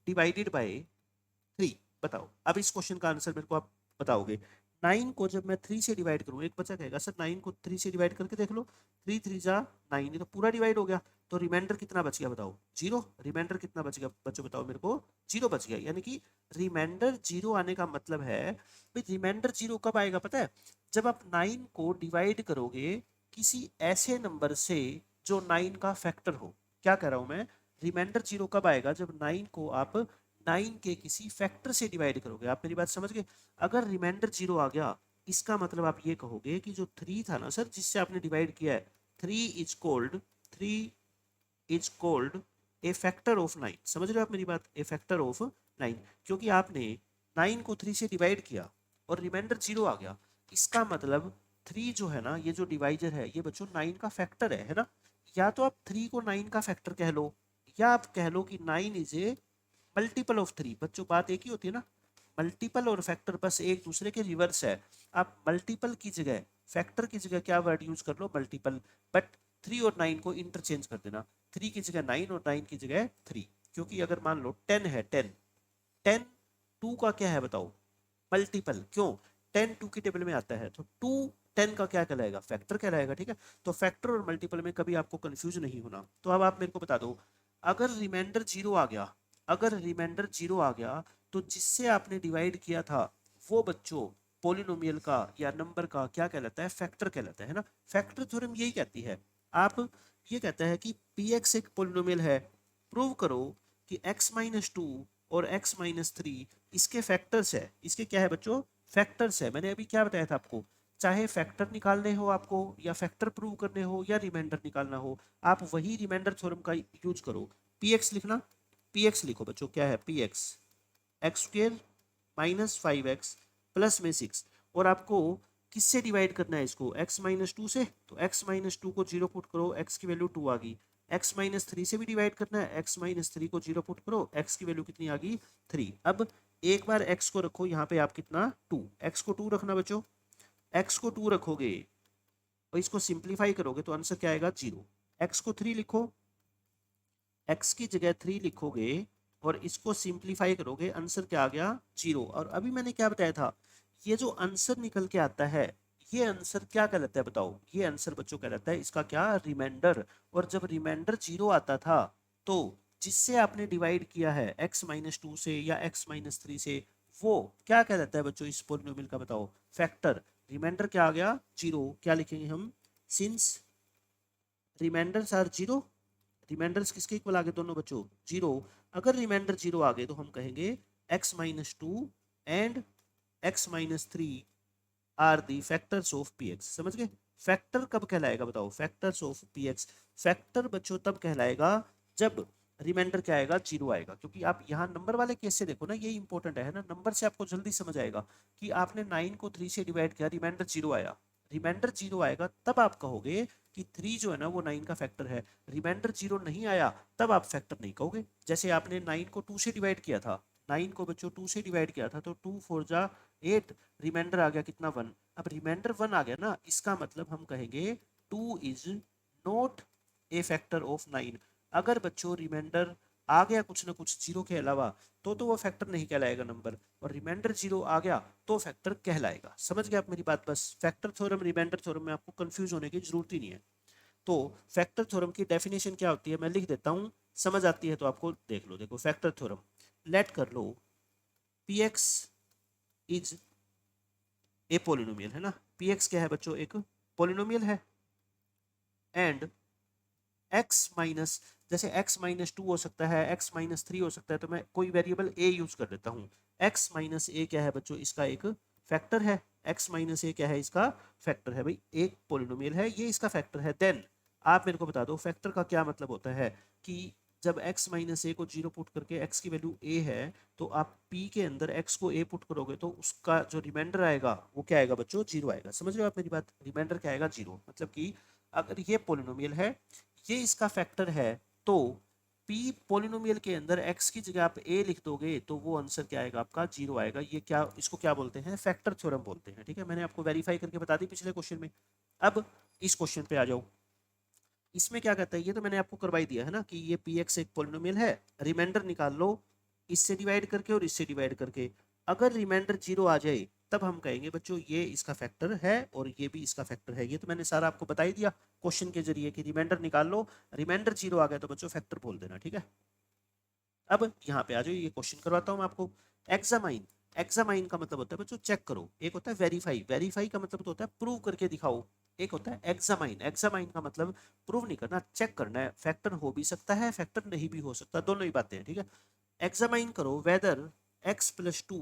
divided by 3। बताओ। अब इस क्वेश्चन का आंसर मेरे को आप बताओगे। 9 को जब मैं 3 से डिवाइड करूँ, एक बच्चा कहेगा सर 9 को 3 से डिवाइड करके देख लो, 3 3 जा 9, ये तो पूरा डिवाइड हो गया। तो रिमाइंडर कितना बच गया बताओ, जीरो। रिमाइंडर कितना बच गया बच्चों बताओ मेरे को, जीरो बच गया। यानी कि रिमाइंडर जीरो आने का मतलब है भाई, रिमाइंडर जीरो कब आएगा पता है, जब आप 9 को डिवाइड करोगे किसी ऐसे नंबर से जो 9 का फैक्टर हो। क्या कह रहा हूं मैं, रिमाइंडर जीरो कब आएगा, जब 9 को आप 9 के किसी फैक्टर से डिवाइड करोगे। आप मेरी बात समझ गए। अगर रिमाइंडर जीरो आ गया, इसका मतलब आप ये कहोगे कि जो 3 था ना सर जिससे आपने डिवाइड किया है, 3 is cold A factor of 9। समझ रहे हो आप मेरी बात, ए फैक्टर ऑफ 9। क्योंकि आपने 9 को 3 से डिवाइड किया और रिमाइंडर जीरो आ गया, इसका मतलब 3 जो है ना, ये जो डिवाइजर है ये बच्चों 9 का फैक्टर है ना। या तो आप 3 को 9 का फैक्टर कह लो, या आप कह लो कि 9 इज ए मल्टीपल ऑफ 3। बच्चों बात एक ही होती है ना, मल्टीपल और फैक्टर बस एक दूसरे के रिवर्स है। आप मल्टीपल की जगह, फैक्टर की जगह क्या वर्ड यूज कर लो, मल्टीपल। बट 3 और 9 को इंटरचेंज कर देना, 3 की जगह 9 और 9 की जगह 3। क्योंकि अगर मान लो 10 है, 10 10 2 का क्या है बताओ, मल्टीपल। क्यों, 10 2 की टेबल में आता है, तो 2 10 का क्या कहलाएगा, फैक्टर कहलाएगा, ठीक है। तो फैक्टर और मल्टीपल में कभी आपको कंफ्यूज नहीं होना। तो अब आप मेरे को बता दो, अगर रिमाइंडर जीरो आ गया, अगर रिमाइंडर जीरो आ गया तो जिससे आपने डिवाइड किया था वो बच्चों पोलिनोमियल का या नंबर का क्या कहलाता है, फैक्टर कहलाता है ना। फैक्टर थ्योरम यही कहती है, आप ये कहता है कि पी एक्स एक पोलिनोमियल है, प्रूव करो कि x माइनस टू और x माइनस थ्री इसके फैक्टर्स है। इसके क्या है बच्चों, फैक्टर्स है। मैंने अभी क्या बताया था आपको, चाहे फैक्टर निकालने हो आपको या फैक्टर प्रूव करने हो या रिमाइंडर निकालना हो, आप वही रिमाइंडर थ्योरम का यूज करो। पी एक्स लिखना, पी एक्स लिखो बच्चों, क्या है P x, x square minus five X plus में सिक्स। और आपको किससे डिवाइड करना है इसको, x माइनस टू से, तो x माइनस टू को जीरो पुट करो, x की वैल्यू टू आ गई। x माइनस थ्री से भी डिवाइड करना है, x माइनस थ्री को जीरो पुट करो, x की वैल्यू कितनी आ गई, थ्री। अब एक बार x को रखो यहाँ पे, आप कितना, टू, x को टू रखना बच्चों, x को टू रखोगे और इसको सिंप्लीफाई करोगे तो आंसर क्या आएगा, जीरो। x को थ्री लिखो, x की जगह थ्री लिखोगे और इसको सिंप्लीफाई करोगे, आंसर क्या आ गया, जीरो। और अभी मैंने क्या बताया था, ये जो आंसर निकल के आता है ये आंसर क्या कहलाता है बताओ, ये आंसर बच्चों कहलाता है इसका क्या, रिमाइंडर। और जब रिमाइंडर जीरो आता था तो जिससे आपने डिवाइड किया है x माइनस टू से या x माइनस थ्री से, वो क्या कहलाता है बच्चों इस पोलिनोमियल का, बताओ, फैक्टर। रिमाइंडर क्या आ गया, जीरो। क्या लिखेंगे हम, since remainders are zero, remainders किसके इक्वल आ गए दोनों बच्चों, जीरो। अगर रिमाइंडर जीरो आ गए तो हम कहेंगे x minus two and x minus three are the factors of P x. समझ गए, फैक्टर कब कहलाएगा बताओ, factors of P X. Factor बच्चों तब कहलाएगा जब रिमाइंडर क्या आएगा, जीरो आएगा। क्योंकि आप यहाँ नंबर वाले केस से देखो ना, ये इंपॉर्टेंट है ना, नंबर से आपको जल्दी समझ आएगा कि आपने नाइन को थ्री से डिवाइड किया, रिमाइंडर जीरो आया, रिमाइंडर जीरो आएगा तब आप कहोगे कि थ्री जो है ना वो नाइन का फैक्टर है। रिमाइंडर जीरो नहीं आया तब आप फैक्टर नहीं कहोगे। जैसे आपने नाइन को टू से डिवाइड किया था, नाइन को बच्चों टू से डिवाइड किया था तो टू फोर जा एट, रिमाइंडर आ गया कितना, वन। अब रिमाइंडर वन आ गया ना, इसका मतलब हम कहेंगे two is not A factor of nine. अगर बच्चों रिमाइंडर आ गया कुछ ना कुछ जीरो के अलावा तो वो फैक्टर नहीं कहलाएगा नंबर, और रिमाइंडर जीरो आ गया तो फैक्टर कहलाएगा। समझ गए आप मेरी बात, बस फैक्टर थ्योरम रिमाइंडर थ्योरम में आपको कंफ्यूज होने की जरूरत ही नहीं है। तो फैक्टर थ्योरम की डेफिनेशन क्या होती है मैं लिख देता हूं, समझ आती है तो आपको देख लो। देखो फैक्टर थ्योरम, लेट कर लो p x is a polynomial, है ना, पी एक्स क्या है बच्चों, एक पोलिनोमियल है। एंड x माइनस, जैसे x माइनस टू हो सकता है, x माइनस थ्री हो सकता है, तो मैं कोई वेरिएबल a यूज कर देता हूँ। x माइनस ए क्या है बच्चों, इसका एक फैक्टर है। x माइनस ए क्या है, इसका फैक्टर है भाई, एक पोलिनोमियल है ये, इसका फैक्टर है। देन आप मेरे को बता दो फैक्टर का क्या मतलब होता है, कि जब x माइनस ए को जीरो पुट करके x की वैल्यू a है तो आप p के अंदर x को a पुट करोगे तो उसका जो रिमाइंडर आएगा वो क्या आएगा बच्चों, जीरो आएगा। समझ रहे हो आप मेरी बात, रिमाइंडर क्या आएगा, जीरो। मतलब कि अगर ये पोलिनोमियल है, ये इसका फैक्टर है, तो p पोलिनोमियल के अंदर x की जगह आप a लिख दोगे तो वो आंसर क्या आएगा आपका, जीरो आएगा। ये क्या, इसको क्या बोलते हैं, फैक्टर थ्योरम बोलते हैं। ठीक है, मैंने आपको वेरीफाई करके बता दी पिछले क्वेश्चन में। अब इस क्वेश्चन पे आ जाओ, इसमें क्या कहता है, ये तो मैंने आपको करवाई दिया है ना कि ये पी एक्स एक पोलिनोमियल है, रिमाइंडर निकाल लो इससे डिवाइड करके और इससे डिवाइड करके। अगर रिमाइंडर जीरो आ जाए तब हम कहेंगे बच्चों ये इसका फैक्टर है और ये भी इसका फैक्टर है। ये तो मैंने सारा आपको बता ही दिया क्वेश्चन के जरिए कि रिमाइंडर निकाल लो, रिमाइंडर जीरो आ गया तो बच्चों फैक्टर बोल देना। ठीक है, अब यहाँ पे आ जाओ, ये क्वेश्चन करवाता हूँ मैं आपको। एग्जामाइन, एग्जामाइन का मतलब होता है बच्चों चेक करो, एक होता है वेरीफाई, वेरीफाई का मतलब तो होता है प्रूव करके दिखाओ, एक होता है एग्जामाइन, एग्जामाइन का मतलब प्रूव नहीं करना, चेक करना है। फैक्टर हो भी सकता है, फैक्टर नहीं भी हो सकता, दोनों ही बातें हैं। ठीक है, एग्जामाइन करो whether x plus two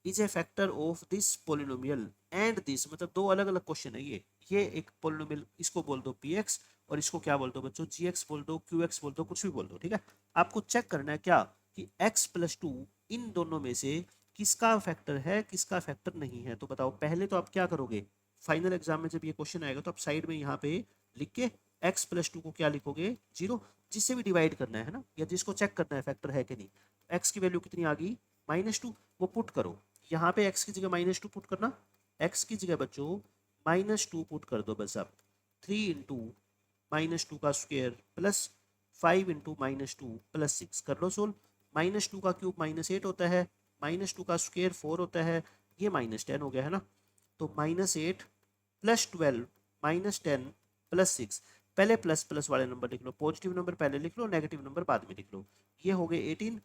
is a factor of this polynomial and this, मतलब दो अलग अलग क्वेश्चन है ये एक पोलिनोमियल, इसको बोल दो px और इसको क्या बोल दो बच्चों, gx बोल दो, qx बोल दो, कुछ भी बोल दो। ठीक है, आपको चेक करना है क्या, कि x प्लस टू इन दोनों में से किसका फैक्टर है किसका फैक्टर नहीं है। तो बताओ, पहले तो आप क्या करोगे, फाइनल एग्जाम में जब ये क्वेश्चन आएगा तो आप साइड में यहाँ पे लिख के x प्लस टू को क्या लिखोगे, जीरो, जिससे भी डिवाइड करना है ना, या जिसको चेक करना है फैक्टर है कि नहीं। x की वैल्यू कितनी आ गई, माइनस टू, वो पुट करो यहाँ पे, x की जगह माइनस टू पुट करना, x की जगह बच्चों माइनस टू पुट कर दो बस। आप थ्री इंटू माइनस टू का square plus five into minus two plus six कर लो सोल्व। माइनस टू का क्यूब माइनस एट होता है, माइनस टू का स्क्वेयर फोर होता है, ये माइनस टेन हो गया है ना। तो minus eight plus twelve minus ten plus six, पहले प्लस प्लस वाले नंबर लिख लो, पॉजिटिव नंबर पहले लिख लो, नेगेटिव नंबर बाद में लिख लो। ये हो गए 18,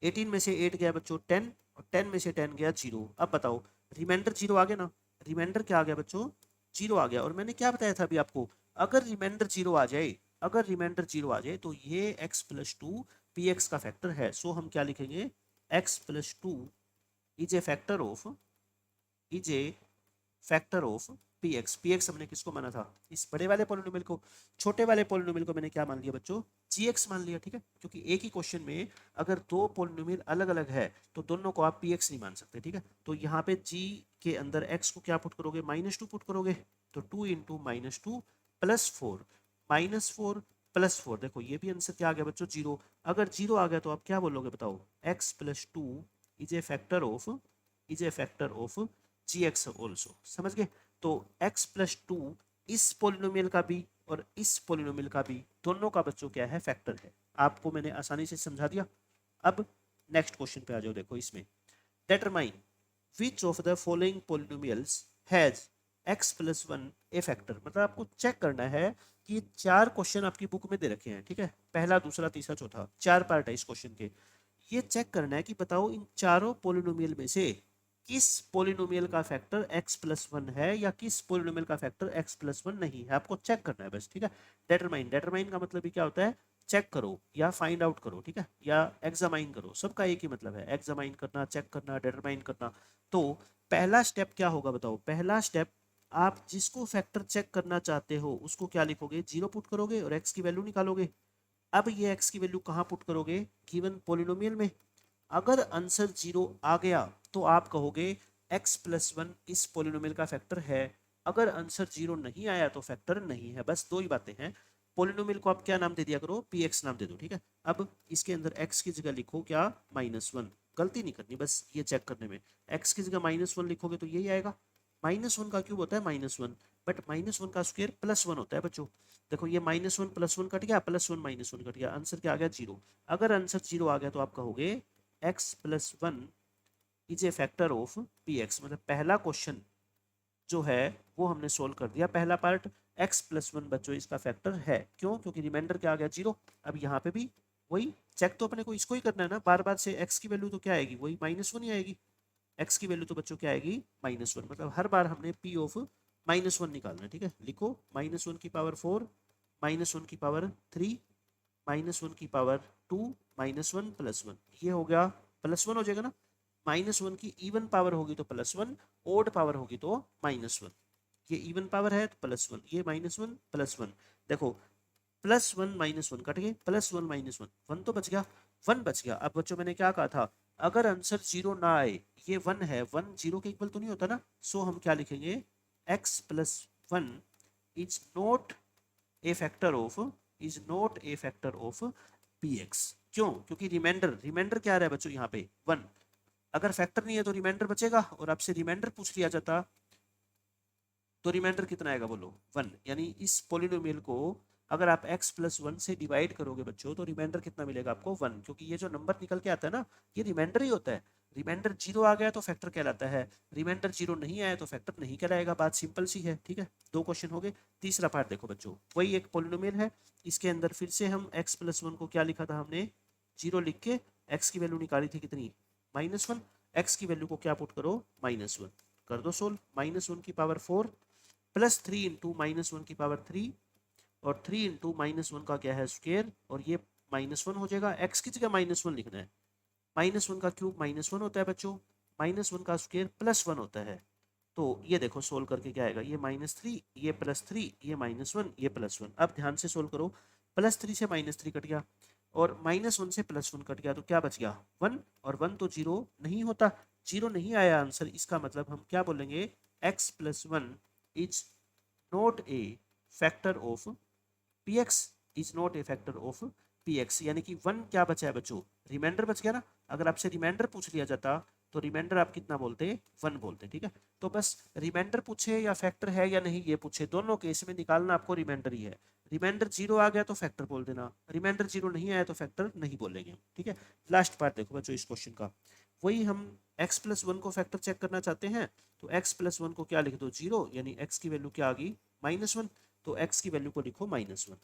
18 में से 8 गया बच्चों 10, और 10 में से 10 गया 0। अब बताओ रिमाइंडर 0 आ गया ना, रिमाइंडर क्या आ गया बच्चों, 0 आ गया। और मैंने क्या बताया था अभी आपको, अगर रिमाइंडर 0 आ जाए, अगर रिमाइंडर 0 आ जाए तो ये x plus to P x का फैक्टर है। सो हम क्या लिखेंगे, x plus two is a factor of, is a factor of P x. P x हमने किसको माना था, इस बड़े वाले पोलिनोमियल को। छोटे वाले पोलिनोमियल को मैंने क्या मान लिया बच्चों, जी एक्स मान लिया, ठीक है। क्योंकि एक ही क्वेश्चन में अगर दो पोलिनोमियल अलग अलग है तो दोनों को आप पी एक्स नहीं मान सकते, ठीक है। तो यहाँ पे जी के अंदर एक्स को क्या पुट करोगे, -2 पुट करोगे, तो 2 इंटू -2 प्लस 4, -4 प्लस 4। देखो ये भी आंसर क्या आ गया बच्चों, 0। अगर 0 आ गया तो आप क्या बोलोगे बताओ, X plus two is a factor of, is a factor of G X also. समझ गए। तो x प्लस टू इस पोलिनोमियल का भी और इस पोलिनोमियल का भी, दोनों का बच्चों क्या है, फैक्टर है। आपको मैंने आसानी से समझा दिया। अब नेक्स्ट क्वेश्चन पे आ जाओ। देखो इसमें determine which of the following polynomials has x plus one A factor. मतलब आपको चेक करना है कि चार क्वेश्चन आपकी बुक में दे रखे हैं, ठीक है। पहला, दूसरा, तीसरा, चौथा, चार पार्ट है इस क्वेश्चन के। ये चेक करना है कि बताओ इन चारों पोलिनोमियल में से किस पोलिनोमियल का फैक्टर x प्लस वन है या किस पोलिनोमियल का फैक्टर x प्लस वन नहीं है। आपको चेक करना है बस, ठीक है। डेटरमाइन, डेटरमाइन का मतलब ही क्या होता है, चेक करो या फाइंड आउट करो, ठीक है, या एग्जामाइन करो, सबका एक ही मतलब है, एग्जामाइन करना, चेक करना, डेटरमाइन करना। तो पहला स्टेप क्या होगा बताओ, पहला स्टेप आप जिसको फैक्टर चेक करना चाहते हो उसको क्या लिखोगे, 0 पुट करोगे और x की वैल्यू निकालोगे। अब ये x की वैल्यू कहाँ पुट करोगे, गिवन पोलिनोमियल में। अगर आंसर 0 आ गया तो आप कहोगे x प्लस वन इस पोलिनोमियल का फैक्टर है। अगर आंसर 0 नहीं आया तो फैक्टर नहीं है। बस दो ही बातें हैं। पोलिनोमियल को आप क्या नाम दे दिया करो, px नाम दे दो, ठीक है। अब इसके अंदर x की जगह लिखो क्या, -1। गलती नहीं करनी बस ये चेक करने में। x की जगह -1 लिखोगे तो यही आएगा। -1 का क्यूब होता है -1, बट -1 का स्क्वायर +1 होता है बच्चों। देखो ये -1 +1 कट गया, +1 -1 कट गया, आंसर क्या आ गया, 0। अगर आंसर 0 आ गया तो आप कहोगे x plus one is a factor of P X. मतलब पहला क्वेश्चन जो है वो हमने सोल्व कर दिया, पहला पार्ट। x प्लस वन बच्चों इसका फैक्टर है। क्यों, क्योंकि रिमाइंडर क्या आ गया, 0। अब यहाँ पे भी वही चेक तो अपने को इसको ही करना है ना, बार बार से। x की वैल्यू तो क्या आएगी, वही -1 ही आएगी। x की वैल्यू तो बच्चों क्या आएगी, -1। मतलब हर बार हमने p ऑफ -1 निकालना है, ठीक है। लिखो -1 की पावर 4, -1 की पावर 3, -1 की पावर 2, -1 +1। ये हो गया +1 हो जाएगा ना। -1 की इवन पावर होगी तो +1, ओड पावर होगी तो -1। ये इवन पावर है तो +1, ये -1 +1। देखो +1 -1 कट गए, +1 -1, 1 तो बच गया, 1 बच गया। अब बच्चों मैंने क्या कहा था, अगर आंसर 0 ना आए, ये 1 है, 1 0 के इक्वल तो नहीं होता ना। सो हम क्या लिखेंगे, x plus one is not A factor of, is not A factor of P x. क्यों, क्योंकि रिमाइंडर, रिमाइंडर क्या आ रहा है बच्चों यहाँ पे, 1। अगर फैक्टर नहीं है तो रिमाइंडर बचेगा, और आपसे रिमाइंडर पूछ लिया जाता तो रिमाइंडर कितना आएगा बोलो, 1। यानी इस पोलिनोमियल को अगर आप x प्लस वन से डिवाइड करोगे बच्चों तो रिमाइंडर कितना मिलेगा आपको, 1। क्योंकि ये जो नंबर निकल के आता है ना, ये रिमाइंडर ही होता है। रिमाइंडर 0 आ गया तो फैक्टर कहलाता है, रिमाइंडर 0 नहीं आया तो फैक्टर नहीं कहलाएगा। बात सिंपल सी है, ठीक है। दो क्वेश्चन हो गए। तीसरा पार्ट देखो बच्चों, वही एक पोलिनोमियल है, इसके अंदर फिर से हम x प्लस वन को क्या लिखा था हमने, 0 लिख के x की वैल्यू निकाली थी कितनी, -1। x की वैल्यू को क्या पुट करो, -1 कर दो सोल्व। -1 की पावर 4 +3 इंटू -1 की पावर 3, और 3 इंटू -1 का क्या है, स्क्वायर, और ये -1 हो जाएगा। x की जगह -1 लिखना है। -1 का क्यूब -1 होता है बच्चों, -1 का स्क्वायर +1 होता है। तो ये देखो सोल्व करके क्या आएगा, ये -3, ये +3, ये -1, ये +1। अब ध्यान से सोल्व करो, +3 से -3 कट गया, और -1 से +1 कट गया, तो क्या बच गया, 1। और 1 तो 0 नहीं होता, 0 नहीं आया आंसर। इसका मतलब हम क्या बोलेंगे, x plus one is not A factor of P x, is not A factor of P x. यानी कि 1 क्या बचा है बच्चों, रिमाइंडर बच गया ना। अगर आपसे रिमाइंडर पूछ लिया जाता तो रिमाइंडर आप कितना बोलते, 1 बोलते, ठीक है। तो बस रिमाइंडर पूछे या फैक्टर है या नहीं ये पूछे, दोनों केस में निकालना आपको रिमाइंडर ही है। रिमाइंडर 0 आ गया तो फैक्टर बोल देना, रिमाइंडर 0 नहीं आया तो फैक्टर नहीं बोलेंगे, ठीक है। लास्ट पार्ट देखो बच्चों इस क्वेश्चन का, वही हम x प्लस वन को फैक्टर चेक करना चाहते हैं। तो x प्लस वन को क्या लिख दो, 0, यानी x की वैल्यू क्या आ गई, -1। तो x की वैल्यू को लिखो -1।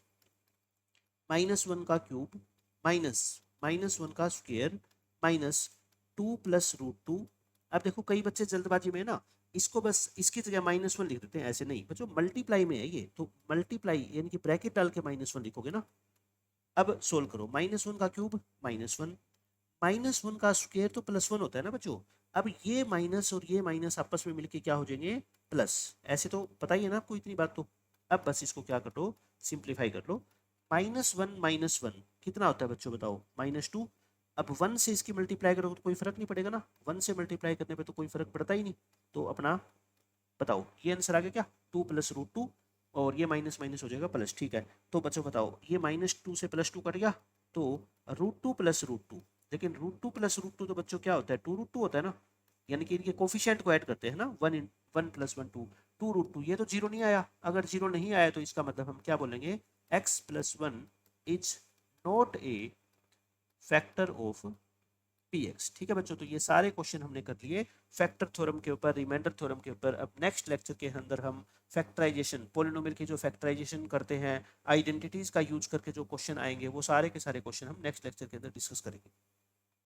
-1 का क्यूब माइनस -1 का स्क्वायर माइनस 2 प्लस रूट 2। अब देखो कई बच्चे जल्दबाजी में ना इसको बस इसकी जगह -1 लिख देते हैं, ऐसे नहीं बच्चों, मल्टीप्लाई में है ये, तो मल्टीप्लाई यानी कि ब्रैकेट डाल के -1 लिखोगे ना। अब सोल्व करो, -1 का क्यूब -1, -1 का स्क्वायर तो +1 होता है ना बच्चों। अब ये माइनस और ये माइनस आपस में मिलके क्या हो जाएंगे, प्लस। ऐसे तो पता ही है ना आपको इतनी बात तो। अब बस इसको क्या कर लो, सिंप्लीफाई कर लो। -1 कितना होता है बच्चों बताओ, -2। अब 1 से इसकी मल्टीप्लाई करोगे तो कोई फर्क नहीं पड़ेगा ना, 1 से मल्टीप्लाई करने पे तो कोई फर्क पड़ता ही नहीं। तो अपना बताओ ये आंसर आ गया क्या, 2 प्लस रूट 2, और ये माइनस माइनस हो जाएगा प्लस, ठीक है। तो बच्चों बताओ ये -2 से +2 कट गया, तो √2 प्लस √2। लेकिन √2 प्लस √2 तो बच्चों क्या होता है, 2√2 होता है ना, यानी कि इनके कोफिशिएंट को ऐड करते हैं ना, 1 प्लस 1 2, 2√2। ये तो जीरो नहीं आया, अगर जीरो नहीं आया तो इसका मतलब हम क्या बोलेंगे, x plus 1 is not A factor of px। ठीक है बच्चों, तो ये सारे क्वेश्चन हमने कर लिए फैक्टर थ्योरम के ऊपर, रिमाइंडर थ्योरम के ऊपर। अब नेक्स्ट लेक्चर के अंदर हम फैक्टराइजेशन, पोलिनोमियल की जो फैक्टराइजेशन करते हैं, आइडेंटिटीज का यूज करके जो क्वेश्चन आएंगे, वो सारे के सारे क्वेश्चन हम नेक्स्ट लेक्चर के अंदर डिस्कस करेंगे।